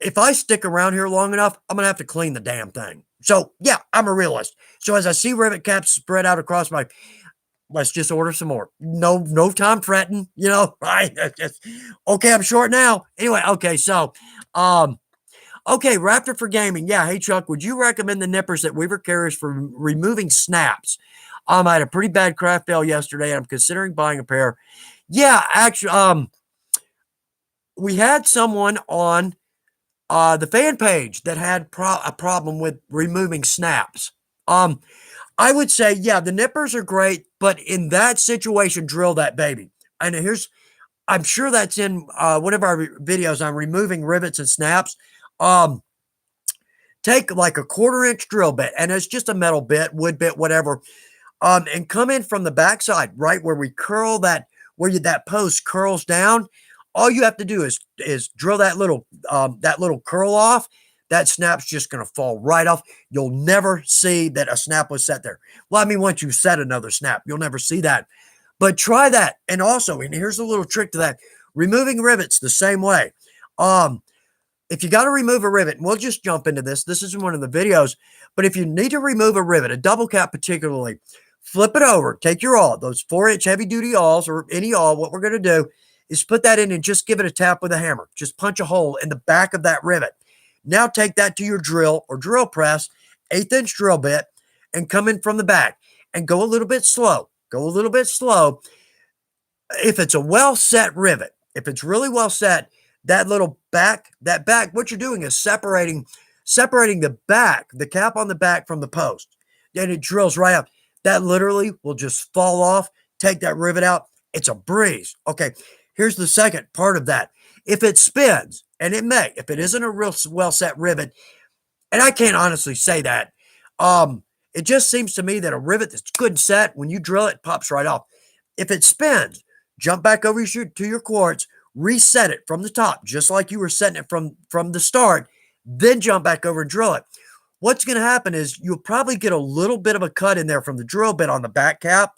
If I stick around here long enough, I'm gonna have to clean the damn thing. So yeah, I'm a realist. So as I see rivet caps spread out across let's just order some more. No time fretting, right? Okay, I'm short now. Anyway, okay, so okay, Raptor for gaming. Yeah, hey Chuck, would you recommend the nippers that Weaver carries for removing snaps? I had a pretty bad craft fail yesterday, and I'm considering buying a pair. Yeah, actually, we had someone on the fan page that had a problem with removing snaps. I would say, yeah, the nippers are great, but in that situation, drill that baby. And I'm sure that's in one of our videos on removing rivets and snaps. Um, Take like a 1/4 inch drill bit, and it's just a metal bit, wood bit, whatever, and come in from the backside, right where we curl that, that post curls down. All you have to do is drill that little curl off. That snap's just going to fall right off. You'll never see that a snap was set there. Well, I mean, once you set another snap, you'll never see that. But try that. And also, and here's a little trick to that: removing rivets the same way. If you got to remove a rivet, and we'll just jump into this. This is one of the videos. But if you need to remove a rivet, a double cap particularly, flip it over. Take your awl, those 4-inch heavy-duty awls or any awl. What we're going to do is put that in and just give it a tap with a hammer. Just punch a hole in the back of that rivet. Now take that to your drill or drill press, 1/8-inch drill bit, and come in from the back and go a little bit slow. Go a little bit slow. If it's a well-set rivet, if it's really well set, that back, what you're doing is separating the back, the cap on the back from the post. Then it drills right out. That literally will just fall off. Take that rivet out. It's a breeze. Okay, here's the second part of that. If it spins, and it may, if it isn't a real well-set rivet, and I can't honestly say that, it just seems to me that a rivet that's good and set, when you drill it, pops right off. If it spins, jump back over to your quartz, reset it from the top, just like you were setting it from the start, then jump back over and drill it. What's going to happen is you'll probably get a little bit of a cut in there from the drill bit on the back cap.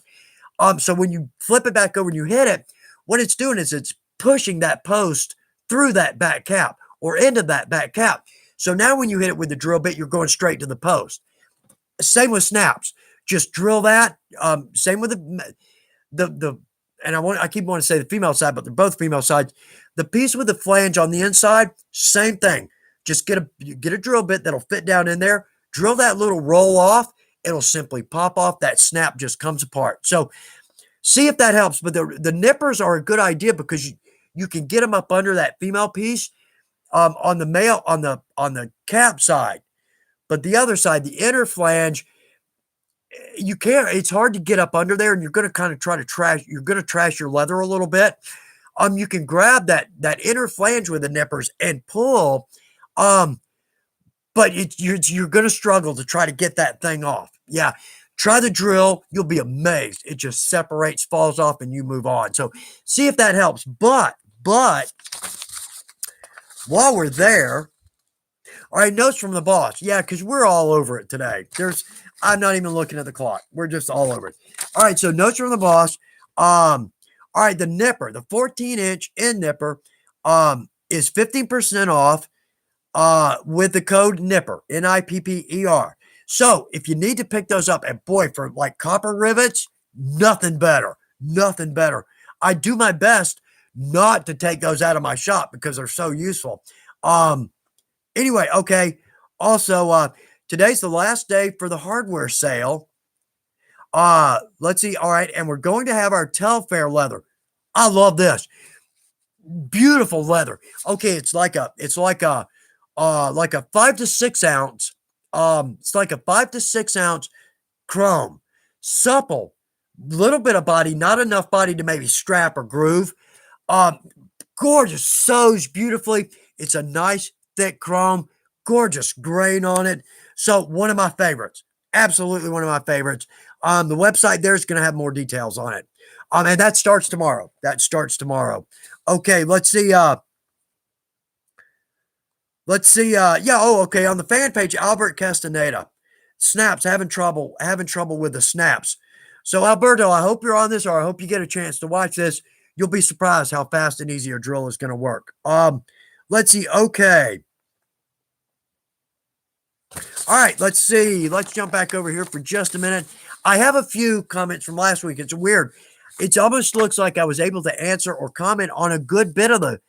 So when you flip it back over and you hit it, what it's doing is it's pushing that post through that back cap or into that back cap. So now when you hit it with the drill bit, you're going straight to the post. Same with snaps. Just drill that. Same with the and I keep wanting to say the female side, but they're both female sides. The piece with the flange on the inside, same thing. Just get a drill bit that'll fit down in there. Drill that little roll off. It'll simply pop off. That snap just comes apart. So see if that helps. But the nippers are a good idea because you can get them up under that female piece on the cap side. But the other side, the inner flange, you can't. It's hard to get up under there, and you're going to kind of try to trash. You're going to trash your leather a little bit. You can grab that inner flange with the nippers and pull. But you're going to struggle to try to get that thing off. Yeah, try the drill. You'll be amazed. It just separates, falls off, and you move on. So see if that helps. But while we're there, all right, notes from the boss. Yeah, because we're all over it today. I'm not even looking at the clock. We're just all over it. All right, so notes from the boss. All right, the nipper, the 14-inch end nipper, is 15% off with the code NIPPER, NIPPER. So if you need to pick those up, and boy, for like copper rivets, nothing better. Nothing better. I do my best not to take those out of my shop because they're so useful. Anyway, okay. Also, today's the last day for the hardware sale. Let's see. All right, and we're going to have our Telfair leather. I love this. Beautiful leather. Okay, it's like a 5 to 6 ounce. It's like a 5 to 6 ounce chrome, supple, little bit of body, not enough body to maybe strap or groove. Gorgeous, sews beautifully. It's a nice thick chrome, gorgeous grain on it. So one of my favorites, absolutely one of my favorites. The website there is going to have more details on it. And that starts tomorrow. Okay, let's see. Yeah. Oh, okay. On the fan page, Albert Castaneda, snaps, having trouble with the snaps. So Alberto, I hope you're on this, or I hope you get a chance to watch this. You'll be surprised how fast and easy your drill is going to work. Let's see. Okay. All right, let's see. Let's jump back over here for just a minute. I have a few comments from last week. It's weird. It almost looks like I was able to answer or comment on a good bit of the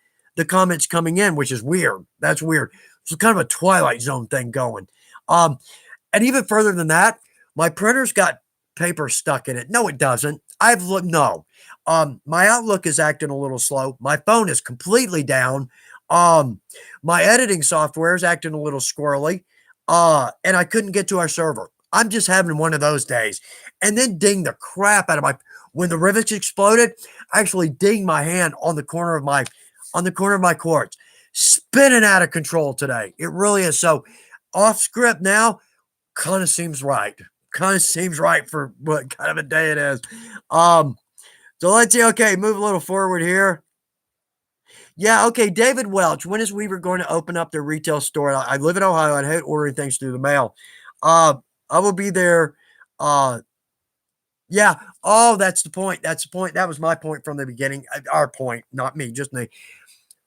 comments coming in, which is weird. That's weird. It's kind of a Twilight Zone thing going. And even further than that, my printer's got paper stuck in it. No, it doesn't. I've looked, no. My Outlook is acting a little slow. My phone is completely down. Um, my editing software is acting a little squirrely. And I couldn't get to our server. I'm just having one of those days. And then ding the crap out of when the rivets exploded, I actually dinged my hand on the corner of my quartz. Spinning out of control today. It really is. So off script now kind of seems right. Kind of seems right for what kind of a day it is. So let's see. Okay, move a little forward here. Yeah, okay. David Welch, when is Weaver going to open up their retail store? I live in Ohio. I hate ordering things through the mail. I will be there. Yeah. Oh, that's the point. That's the point. That was my point from the beginning. Our point, not me, just me.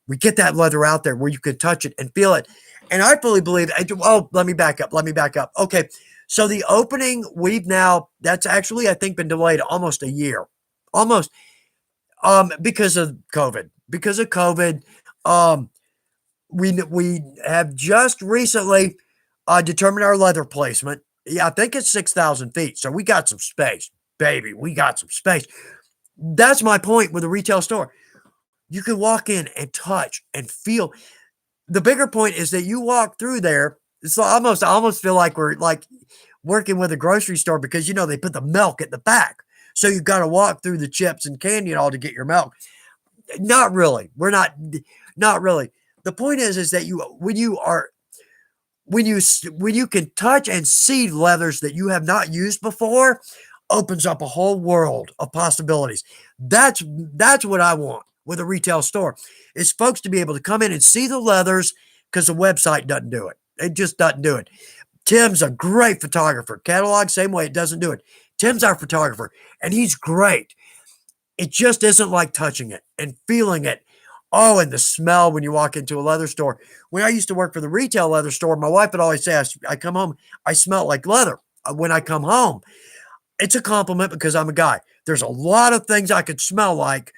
We get that leather out there where you can touch it and feel it. And I fully believe, oh, let me back up. Let me back up. Okay. So the opening, that's actually, I think, been delayed almost a year. Almost. Because of COVID. Because of COVID. We have just recently determined our leather placement. Yeah, I think it's 6,000 feet. So we got some space, baby. We got some space. That's my point with a retail store. You can walk in and touch and feel. The bigger point is that you walk through there. It's I almost feel like we're like working with a grocery store because, they put the milk at the back. So you got to walk through the chips and candy and all to get your milk. Not really. We're not really. The point is that when you can touch and see leathers that you have not used before, opens up a whole world of possibilities. That's what I want with a retail store, is folks to be able to come in and see the leathers, because the website doesn't do it. It just doesn't do it. Tim's a great photographer. Catalog, same way, it doesn't do it. Tim's our photographer, and he's great. It just isn't like touching it and feeling it. Oh, and the smell when you walk into a leather store. When I used to work for the retail leather store, my wife would always say, I come home, I smell like leather when I come home. It's a compliment because I'm a guy. There's a lot of things I could smell like.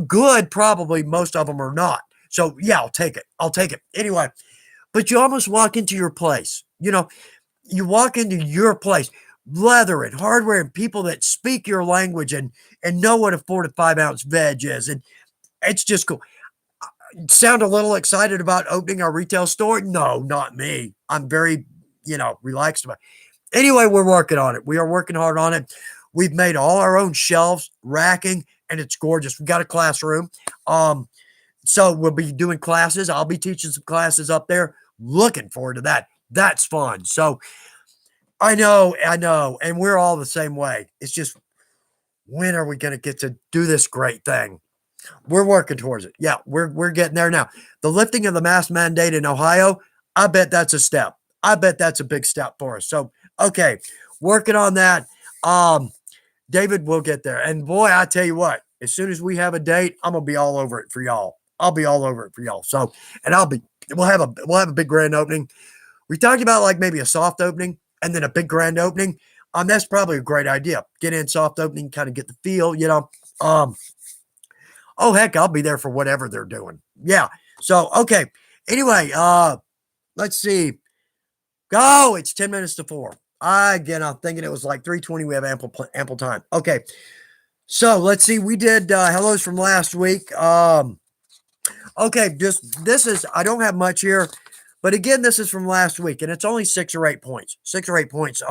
Good, probably most of them are not. So yeah, I'll take it. I'll take it. Anyway, but you almost walk into your place. You walk into your place, leather and hardware and people that speak your language and know what a 4 to 5 ounce veg is. And it's just cool. Sound a little excited about opening our retail store? No, not me. I'm very, relaxed about it. Anyway, we're working on it. We are working hard on it. We've made all our own shelves, racking, and it's gorgeous. We got a classroom. So we'll be doing classes. I'll be teaching some classes up there. Looking forward to that. That's fun. So I know. And we're all the same way. It's just, when are we going to get to do this great thing? We're working towards it. Yeah, we're getting there now. The lifting of the mask mandate in Ohio, I bet that's a step. I bet that's a big step for us. So, okay, working on that. David, we'll get there. And boy, I tell you what, as soon as we have a date, I'm gonna be all over it for y'all. I'll be all over it for y'all. So, and we'll have a big grand opening. We talked about like maybe a soft opening and then a big grand opening. That's probably a great idea. Get in soft opening, kind of get the feel, Oh, heck, I'll be there for whatever they're doing. Yeah. So, okay. Anyway, let's see. Go. It's 10 minutes to 4. Again, I'm thinking it was like 3:20. We have ample time. Okay. So let's see. We did hellos from last week. Okay. I don't have much here, but again, this is from last week and it's only 6 or 8 points. 6 or 8 points.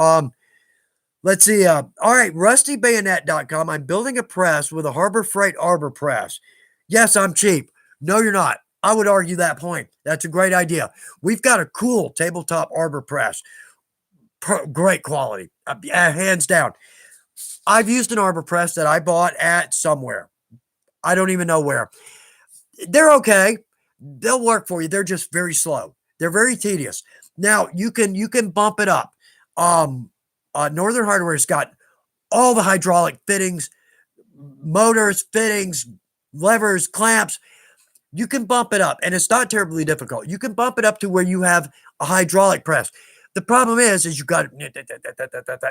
Let's see. All right. RustyBayonet.com. I'm building a press with a Harbor Freight Arbor press. Yes, I'm cheap. No, you're not. I would argue that point. That's a great idea. We've got a cool tabletop arbor press. Great quality. Hands down. I've used an arbor press that I bought at somewhere. I don't even know where. They're okay. They'll work for you. They're just very slow. They're very tedious. Now, you can bump it up. Northern Hardware's got all the hydraulic fittings, motors, fittings, levers, clamps. You can bump it up, and it's not terribly difficult. You can bump it up to where you have a hydraulic press. The problem is you got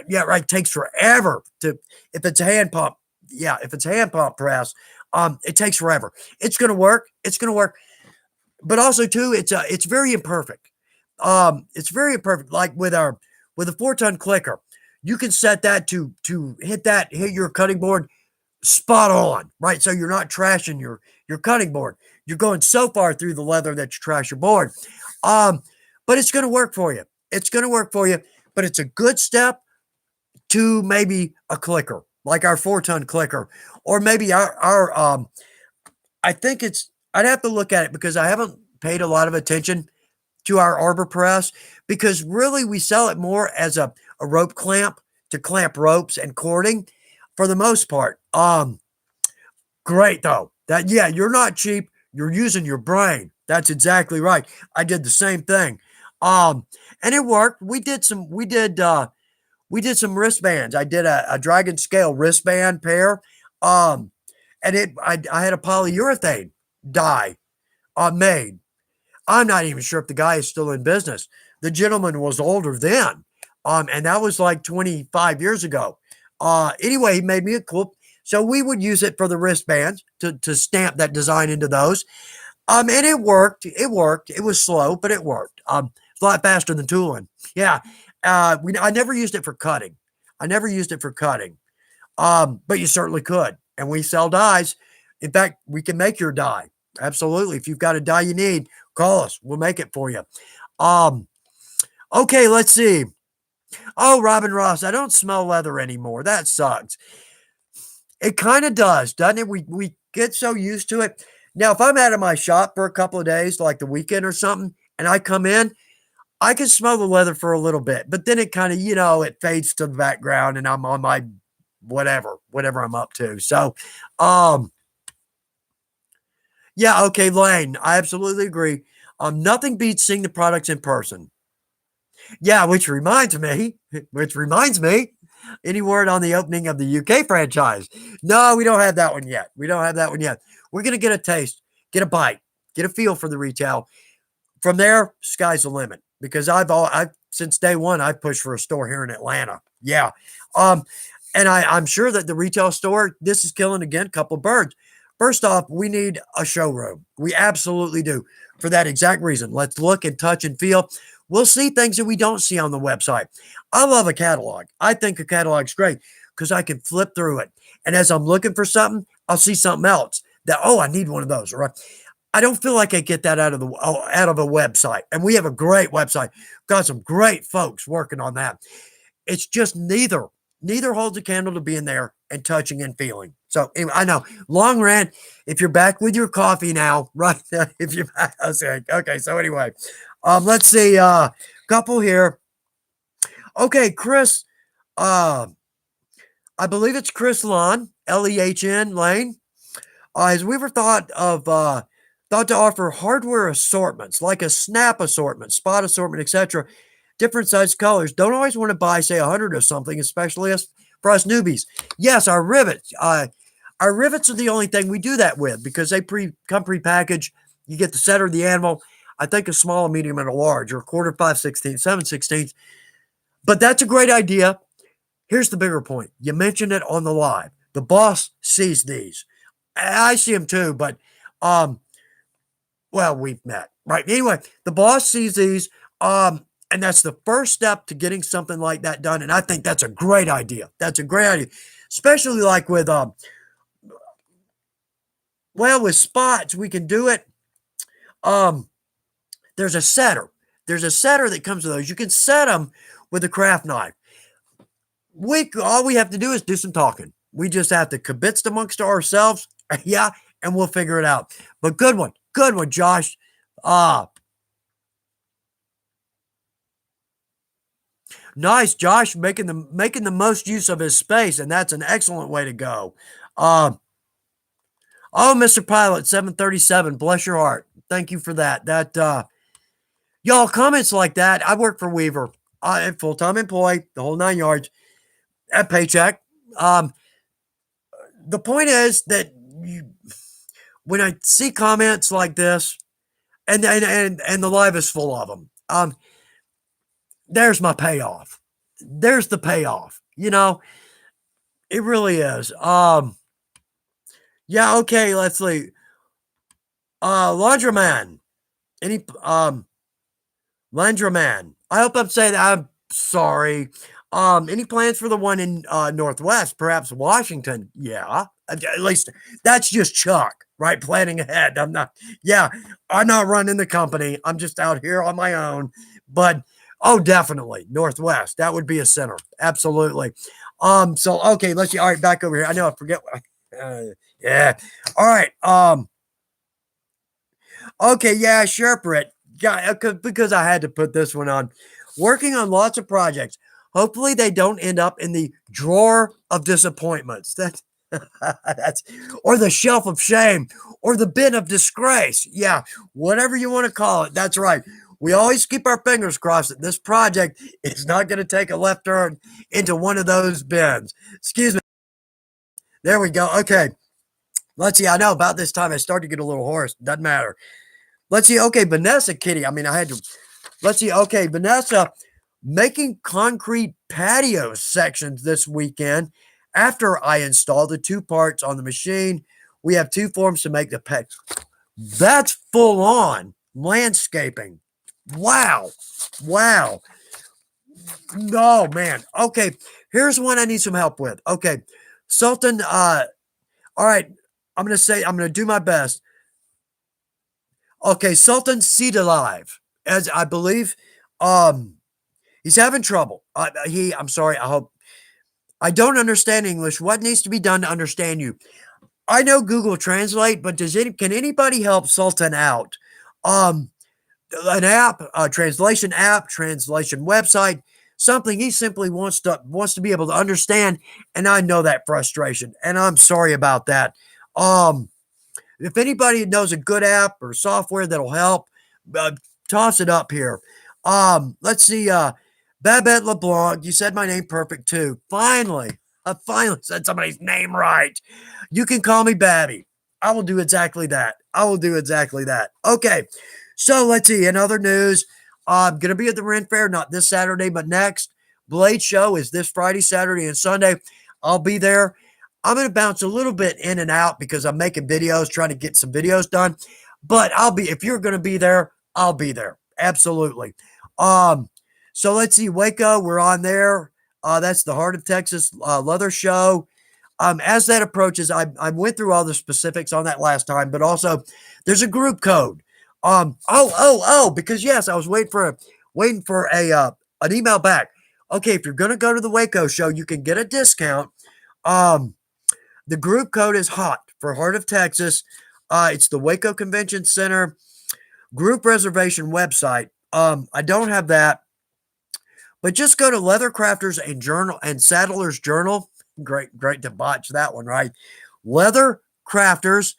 yeah, right. It takes forever if it's a hand pump. Yeah, if it's a hand pump press, it takes forever. It's gonna work. It's gonna work, but also too, it's very imperfect. It's very imperfect. Like with a 4-ton clicker, you can set that to hit your cutting board spot on, right? So you're not trashing your cutting board. You're going so far through the leather that you trash your board. Um, but it's going to work for you. It's going to work for you. But it's a good step to maybe a clicker, like our 4-ton clicker, or maybe our. I think it's. I'd have to look at it because I haven't paid a lot of attention to our arbor press because really we sell it more as a rope clamp to clamp ropes and cording for the most part. Great though. That yeah, you're not cheap. You're using your brain. That's exactly right. I did the same thing. Um, and it worked. We did some wristbands. I did a dragon scale wristband pair. Um, and I had a polyurethane die made. I'm not even sure if the guy is still in business. The gentleman was older then. And that was like 25 years ago. Anyway, he made me a cool. So we would use it for the wristbands to stamp that design into those. And it worked. It worked. It was slow, but it worked. It's a lot faster than tooling. Yeah. I never used it for cutting. I never used it for cutting. But you certainly could. And we sell dies. In fact, we can make your die. Absolutely. If you've got a die you need, call us. We'll make it for you. Um, okay, let's see. Oh, Robin Ross, I don't smell leather anymore. That sucks. It kind of does, doesn't it? We get so used to it. Now, if I'm out of my shop for a couple of days, like the weekend or something, and I come in, I can smell the leather for a little bit, but then it kind of, it fades to the background and I'm on my whatever I'm up to. So, um, yeah, okay, Lane, I absolutely agree. Nothing beats seeing the products in person. Yeah, which reminds me, any word on the opening of the UK franchise? No, we don't have that one yet. We don't have that one yet. We're going to get a taste, get a bite, get a feel for the retail. From there, sky's the limit because I've since day one, I've pushed for a store here in Atlanta. Yeah. Um, and I'm sure that the retail store, this is killing again, a couple of birds. First off, we need a showroom. We absolutely do for that exact reason. Let's look and touch and feel. We'll see things that we don't see on the website. I love a catalog. I think a catalog's great because I can flip through it. And as I'm looking for something, I'll see something else that, oh, I need one of those. Right. I don't feel like I get that out of a website. And we have a great website. Got some great folks working on that. It's just neither holds a candle to being there and touching and feeling. So anyway, I know long rant. If you're back with your coffee now, right? If you're back, okay. So anyway, let's see. Couple here. Okay, Chris. Uh, I believe it's Chris Lon, Lehn Lane. Has we ever thought to offer hardware assortments like a snap assortment, spot assortment, etc. Different size colors. Don't always want to buy, say, 100 of something, especially for us newbies. Yes, our rivets. Our rivets are the only thing we do that with because they come prepackaged. You get the setter, the anvil. I think a small, a medium, and a large, or a quarter, 5/16, 7/16. But that's a great idea. Here's the bigger point. You mentioned it on the live. The boss sees these. I see them too, but well, we've met, right? Anyway, the boss sees these, and that's the first step to getting something like that done. And I think that's a great idea. That's a great idea, especially like with with spots, we can do it. Um, there's a setter. There's a setter that comes with those. You can set them with a craft knife. All we have to do is do some talking. We just have to kibitz amongst ourselves, yeah, and we'll figure it out. But good one, Josh. Nice, Josh, making the most use of his space, and that's an excellent way to go. Oh, Mr. Pilot, 737, bless your heart. Thank you for that. Y'all, comments like that. I work for Weaver, full-time employee, the whole 9 yards, at paycheck. The point is that when I see comments like this, and the live is full of them, there's my payoff. There's the payoff. It really is. Yeah, okay, let's see. Laundroman. Laundroman. I hope I'm saying that. I'm sorry. Any plans for the one in Northwest, perhaps Washington? Yeah, at least that's just Chuck, right? Planning ahead. Yeah, I'm not running the company. I'm just out here on my own. But oh, definitely Northwest. That would be a center. Absolutely. So okay, let's see. All right, back over here. I know I forget what yeah. All right. Okay, yeah, sure, Britt. Yeah, because I had to put this one on. Working on lots of projects. Hopefully, they don't end up in the drawer of disappointments. That's or the shelf of shame or the bin of disgrace. Yeah, whatever you want to call it. That's right. We always keep our fingers crossed that this project is not going to take a left turn into one of those bins. Excuse me. There we go. Okay, let's see. I know about this time I start to get a little hoarse. Doesn't matter. Let's see. Okay, Vanessa Kitty. I mean, I had to. Let's see. Okay, Vanessa making concrete patio sections this weekend after I install the two parts on the machine. We have two forms to make the pet. That's full on landscaping. Wow. Wow. No, man. Okay, here's one I need some help with. Okay, Sultan. All right. I'm going to do my best. Okay, Sultan Seed Alive, as I believe, um, he's having trouble. I'm sorry. I hope I don't understand English. What needs to be done to understand you? I know Google Translate, but can anybody help Sultan out? Um, an app, a translation app, translation website, something he simply wants to be able to understand. And I know that frustration, and I'm sorry about that. Um, if anybody knows a good app or software that'll help, uh, toss it up here. Let's see. Babette LeBlanc, you said my name perfect too. Finally, I finally said somebody's name right. You can call me Babby. I will do exactly that. I will do exactly that. Okay, so let's see. In other news, I'm going to be at the Ren Fair, not this Saturday, but next. Blade Show is this Friday, Saturday, and Sunday. I'll be there. I'm going to bounce a little bit in and out because I'm making videos, trying to get some videos done. But if you're going to be there, I'll be there. Absolutely. Um, so let's see, Waco, we're on there. That's the Heart of Texas Leather Show. As that approaches, I went through all the specifics on that last time, but also there's a group code. Because yes, I was waiting for an email back. Okay, if you're going to go to the Waco show, you can get a discount. Um, the group code is HOT for Heart of Texas. It's the Waco Convention Center group reservation website. I don't have that, but just go to Leather Crafters and Journal and Saddlers Journal. Great to botch that one, right? Leather Crafters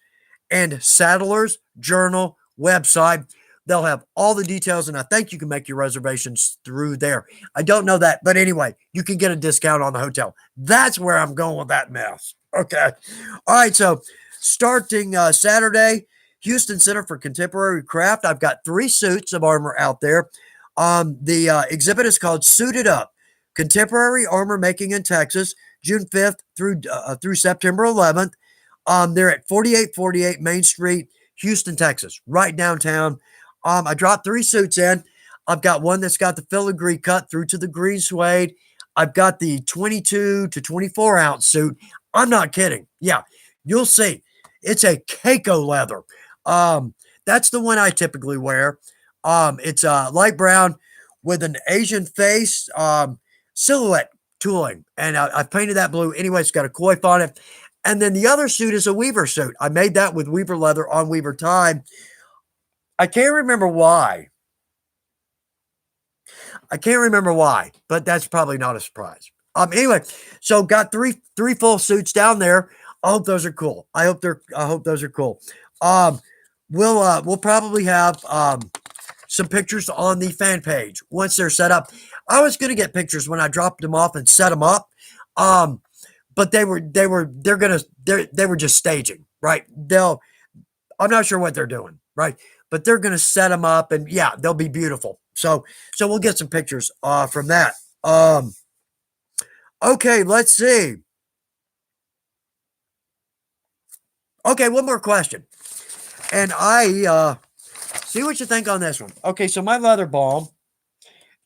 and Saddlers Journal website. They'll have all the details, and I think you can make your reservations through there. I don't know that, but anyway, you can get a discount on the hotel. That's where I'm going with that mess. Okay. All right. So starting Saturday, Houston Center for Contemporary Craft. I've got 3 suits of armor out there. The exhibit is called Suited Up, Contemporary Armor Making in Texas, June 5th through September 11th. They're at 4848 Main Street, Houston, Texas, right downtown. I dropped 3 suits in. I've got one that's got the filigree cut through to the green suede. I've got the 22 to 24 ounce suit. I'm not kidding. Yeah, you'll see. It's a Keiko leather. That's the one I typically wear. It's light brown with an Asian face, silhouette tooling, and I painted that blue. Anyway, it's got a coif on it. And then the other suit is a Weaver suit. I made that with Weaver leather on Weaver time. I can't remember why. But that's probably not a surprise. Anyway, so got three full suits down there. I hope those are cool. I hope those are cool. Um, we'll probably have some pictures on the fan page once they're set up. I was gonna get pictures when I dropped them off and set them up. But they were just staging, right? I'm not sure what they're doing, right? But they're gonna set them up, and yeah, they'll be beautiful. So we'll get some pictures from that. Okay, let's see. Okay, one more question, and I see what you think on this one. Okay, so my leather balm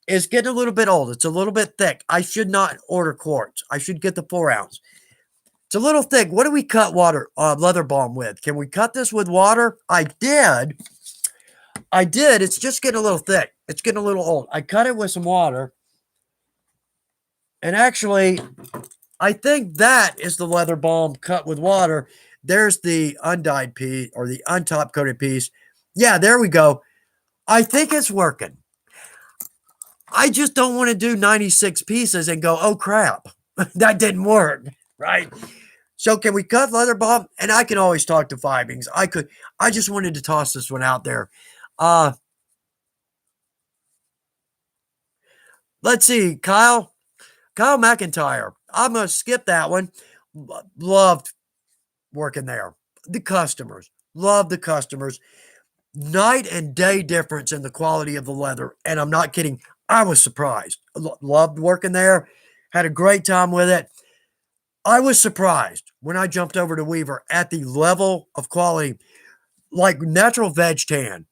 is getting a little bit old. It's a little bit thick. I should not order quartz. I should get the 4 ounce. It's a little thick. What do we cut leather balm with? Can we cut this with water? I did. It's just getting a little thick. It's getting a little old. I cut it with some water. And actually, I think that is the leather balm cut with water. There's the undyed piece or the untop coated piece. Yeah, there we go. I think it's working. I just don't want to do 96 pieces and go, oh crap, that didn't work, right? So can we cut leather balm? And I can always talk to Fibings. I just wanted to toss this one out there. Let's see, Kyle McIntyre. I'm going to skip that one. Loved working there. The customers. Love the customers. Night and day difference in the quality of the leather. And I'm not kidding. I was surprised. Loved working there. Had a great time with it. I was surprised when I jumped over to Weaver at the level of quality, like natural veg tan.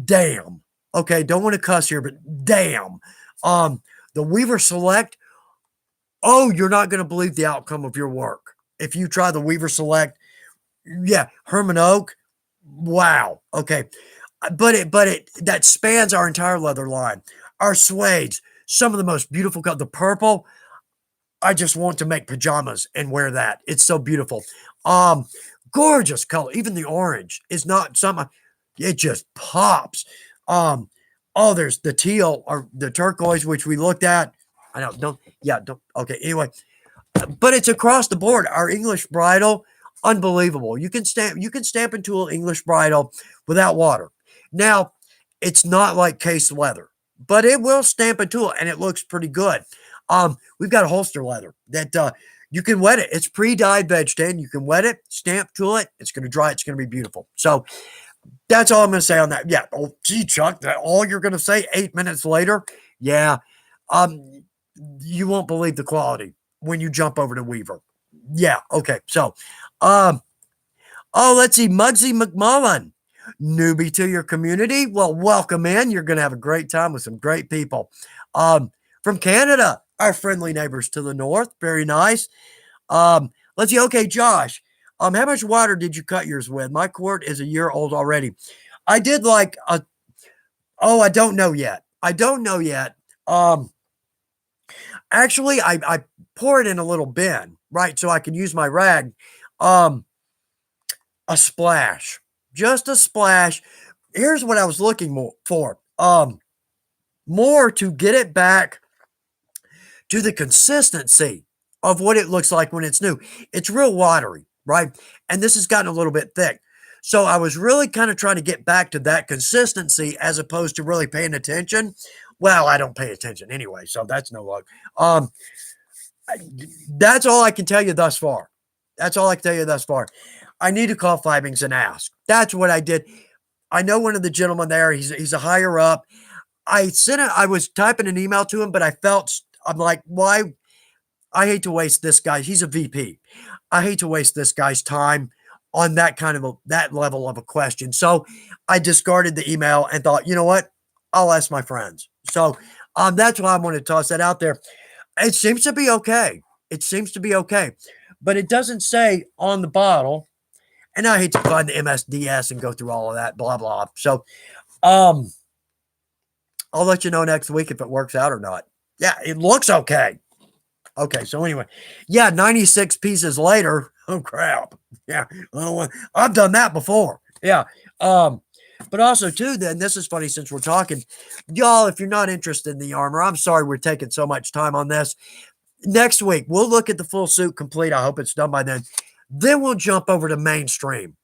Damn. Okay, don't want to cuss here, but damn. The Weaver Select. Oh, you're not going to believe the outcome of your work. If you try the Weaver Select, yeah, Herman Oak. Wow. Okay. But that spans our entire leather line. Our suedes, some of the most beautiful color. The purple, I just want to make pajamas and wear that. It's so beautiful. Gorgeous color. Even the orange is not something, it just pops. There's the teal or the turquoise, which we looked at. I don't, okay. Anyway, but it's across the board. Our English bridal, unbelievable. You can stamp and tool English bridal without water. Now, it's not like case leather, but it will stamp and tool, and it looks pretty good. We've got a holster leather that you can wet it. It's pre-dyed veg tan. You can wet it, stamp, tool it. It's going to dry. It's going to be beautiful. So that's all I'm going to say on that. Yeah. Oh, gee, Chuck, that all you're going to say 8 minutes later? Yeah. You won't believe the quality when you jump over to Weaver. Yeah. Okay. So, let's see. Muggsy McMullen, newbie to your community. Well, welcome in. You're going to have a great time with some great people. From Canada, our friendly neighbors to the north. Very nice. Let's see. Okay, Josh, how much water did you cut yours with? My quart is a year old already. I did I don't know yet. Actually, I pour it in a little bin, right? So I can use my rag. A splash, just a splash. Here's what I was looking for. More to get it back to the consistency of what it looks like when it's new. It's real watery, right? And this has gotten a little bit thick. So I was really kind of trying to get back to that consistency as opposed to really paying attention. Well, I don't pay attention anyway, so that's no luck. That's all I can tell you thus far. I need to call Fibings and ask. That's what I did. I know one of the gentlemen there. He's a higher up. I was typing an email to him, but I'm like, why? I hate to waste this guy. He's a VP. I hate to waste this guy's time on that kind of that level of a question. So I discarded the email and thought, you know what? I'll ask my friends. So that's why I want to toss that out there. It seems to be okay. But it doesn't say on the bottle. And I hate to find the MSDS and go through all of that, blah, blah. So I'll let you know next week if it works out or not. Yeah, it looks okay. Okay, so anyway, 96 pieces later. Oh, crap. Yeah, well, I've done that before. Yeah. But also, too, then, this is funny since we're talking. Y'all, if you're not interested in the armor, I'm sorry we're taking so much time on this. Next week, we'll look at the full suit complete. I hope it's done by then. Then we'll jump over to mainstream.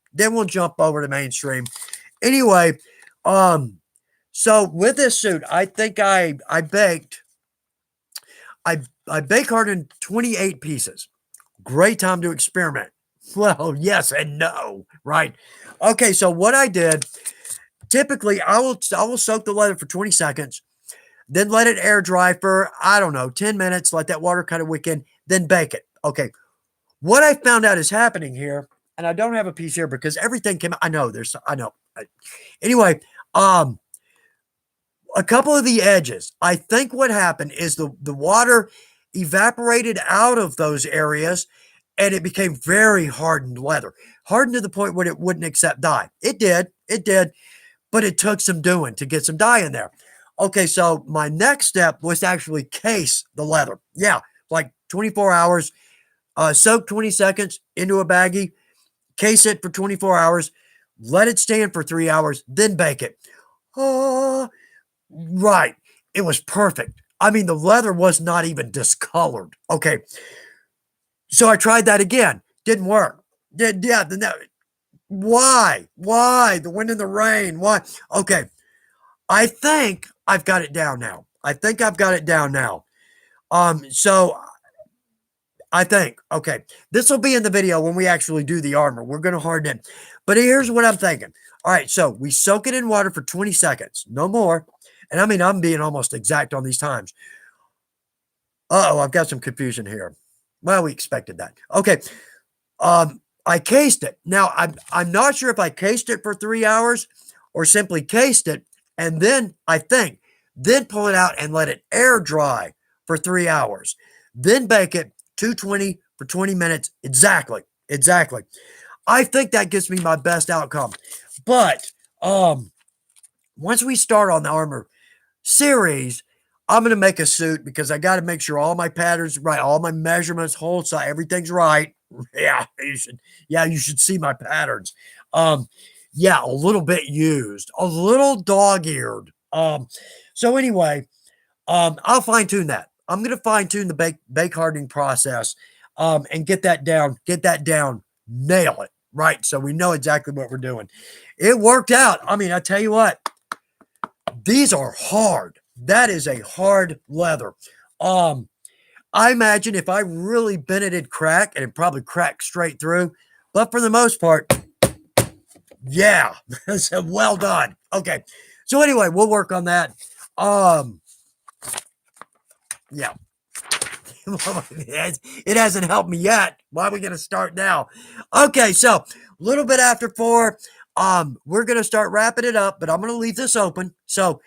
Anyway, so with this suit, I think I baked. I bake hardened 28 pieces. Great time to experiment. Well, yes and no, right? Okay, so what I did, typically I will soak the leather for 20 seconds, then let it air dry for, 10 minutes, let that water kind of wick in, then bake it. Okay, what I found out is happening here, and I don't have a piece here because everything came out. Anyway, A couple of the edges. I think what happened is the water evaporated out of those areas and it became very hardened leather. Hardened to the point where it wouldn't accept dye. It did, but it took some doing to get some dye in there. Okay, so my next step was to actually case the leather. Yeah, like 24 hours, soak 20 seconds into a baggie, case it for 24 hours, let it stand for 3 hours, then bake it. Oh, right. It was perfect. I mean, the leather was not even discolored. Okay. So I tried that again. Didn't work. Yeah. Why? Why? The wind and the rain. Why? Okay. I think I've got it down now. I think I've got it down now. So I think, okay, this will be in the video when we actually do the armor. We're going to harden it. But here's what I'm thinking. All right, so we soak it in water for 20 seconds, no more. And I mean, I'm being almost exact on these times. Uh-oh, I've got some confusion here. Well, we expected that. Okay, I cased it. Now, I'm not sure if I cased it for 3 hours or simply cased it, and then then pull it out and let it air dry for 3 hours. Then bake it 220 for 20 minutes. Exactly. I think that gives me my best outcome. But once we start on the armor series, I'm going to make a suit because I got to make sure all my patterns right, all my measurements, whole side, everything's right. Yeah, you should see my patterns. Yeah, a little bit used, a little dog-eared. So anyway, I'll fine tune that. I'm going to fine tune the bake hardening process, and get that down, nail it, right? So we know exactly what we're doing. It worked out. I mean, I tell you what, these are hard. That is a hard leather. I imagine if I really bent it'd crack, and it probably cracked straight through. But for the most part, yeah, so well done. Okay. So anyway, we'll work on that. Yeah. It hasn't helped me yet. Why are we going to start now? Okay, so a little bit after 4, we're going to start wrapping it up, but I'm going to leave this open. So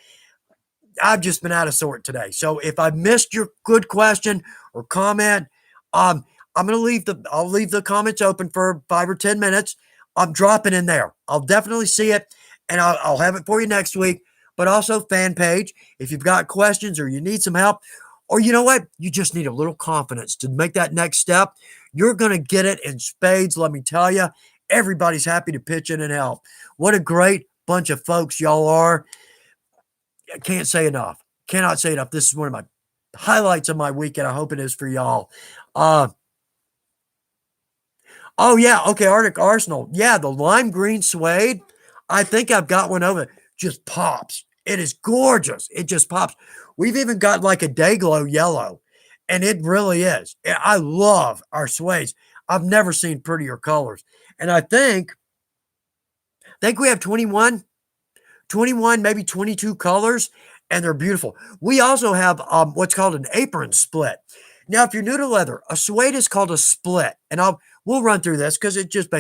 I've just been out of sort today. So if I missed your good question or comment, I'll leave the comments open for 5 or 10 minutes. I'm dropping in there. I'll definitely see it, and I'll have it for you next week. But also fan page, if you've got questions or you need some help, or you know what, you just need a little confidence to make that next step, you're going to get it in spades. Let me tell you, everybody's happy to pitch in and help. What a great bunch of folks y'all are. I can't say enough. Cannot say enough. This is one of my highlights of my weekend. I hope it is for y'all. Oh, yeah. Okay, Arctic Arsenal. Yeah, the lime green suede. I think I've got one of it. Just pops. It is gorgeous. It just pops. We've even got like a Dayglow yellow, and it really is. I love our suedes. I've never seen prettier colors. And I think we have 21, maybe 22 colors, and they're beautiful. We also have what's called an apron split. Now, if you're new to leather, a suede is called a split, and we'll run through this because it just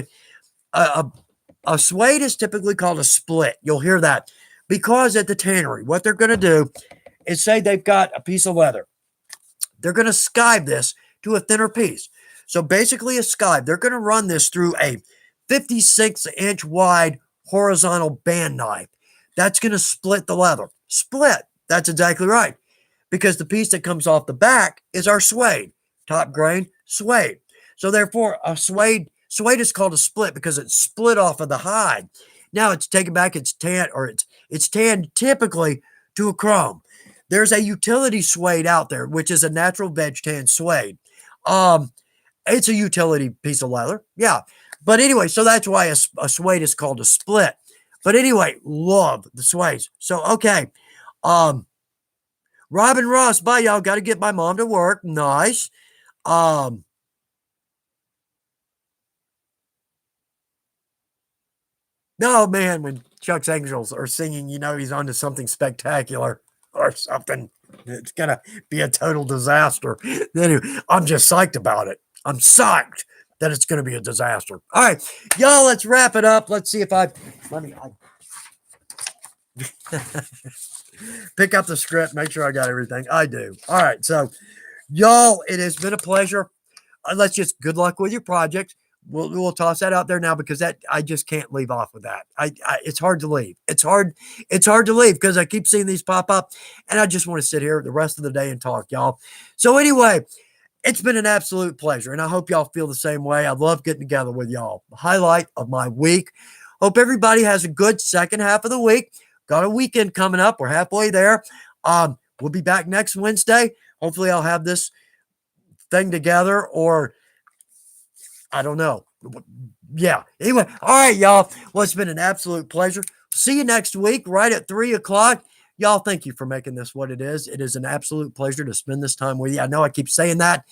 a suede is typically called a split. You'll hear that because at the tannery, what they're going to do is say they've got a piece of leather. They're going to skive this to a thinner piece. So basically a skive, they're going to run this through a 56-inch wide horizontal band knife. That's going to split the leather. Split. That's exactly right. Because the piece that comes off the back is our suede. Top grain, suede. So therefore, a suede is called a split because it's split off of the hide. Now it's taken back, it's tanned typically to a chrome. There's a utility suede out there, which is a natural veg tan suede. It's a utility piece of leather. Yeah. But anyway, so that's why a suede is called a split. But anyway, love the suedes. So, okay. Robin Ross, bye, y'all. Got to get my mom to work. Nice. Oh, man, when Chuck's Angels are singing, you know he's onto something spectacular or something. It's going to be a total disaster. Anyway, I'm just psyched about it. I'm psyched that it's going to be a disaster. All right, y'all, let's wrap it up. Let's see if Pick up the script, make sure I got everything. I do. All right. So, y'all, it has been a pleasure. Let's just good luck with your project. We'll toss that out there now because that I just can't leave off with that. It's hard to leave. It's hard to leave because I keep seeing these pop up, and I just want to sit here the rest of the day and talk, y'all. So anyway, it's been an absolute pleasure, and I hope y'all feel the same way. I love getting together with y'all. The highlight of my week. Hope everybody has a good second half of the week. Got a weekend coming up. We're halfway there. We'll be back next Wednesday. Hopefully, I'll have this thing together, or I don't know. Yeah. Anyway, all right, y'all. Well, it's been an absolute pleasure. See you next week, right at 3:00. Y'all, thank you for making this what it is. It is an absolute pleasure to spend this time with you. I know I keep saying that.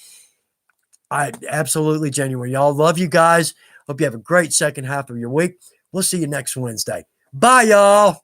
I absolutely genuine. Y'all, love you guys. Hope you have a great second half of your week. We'll see you next Wednesday. Bye, y'all.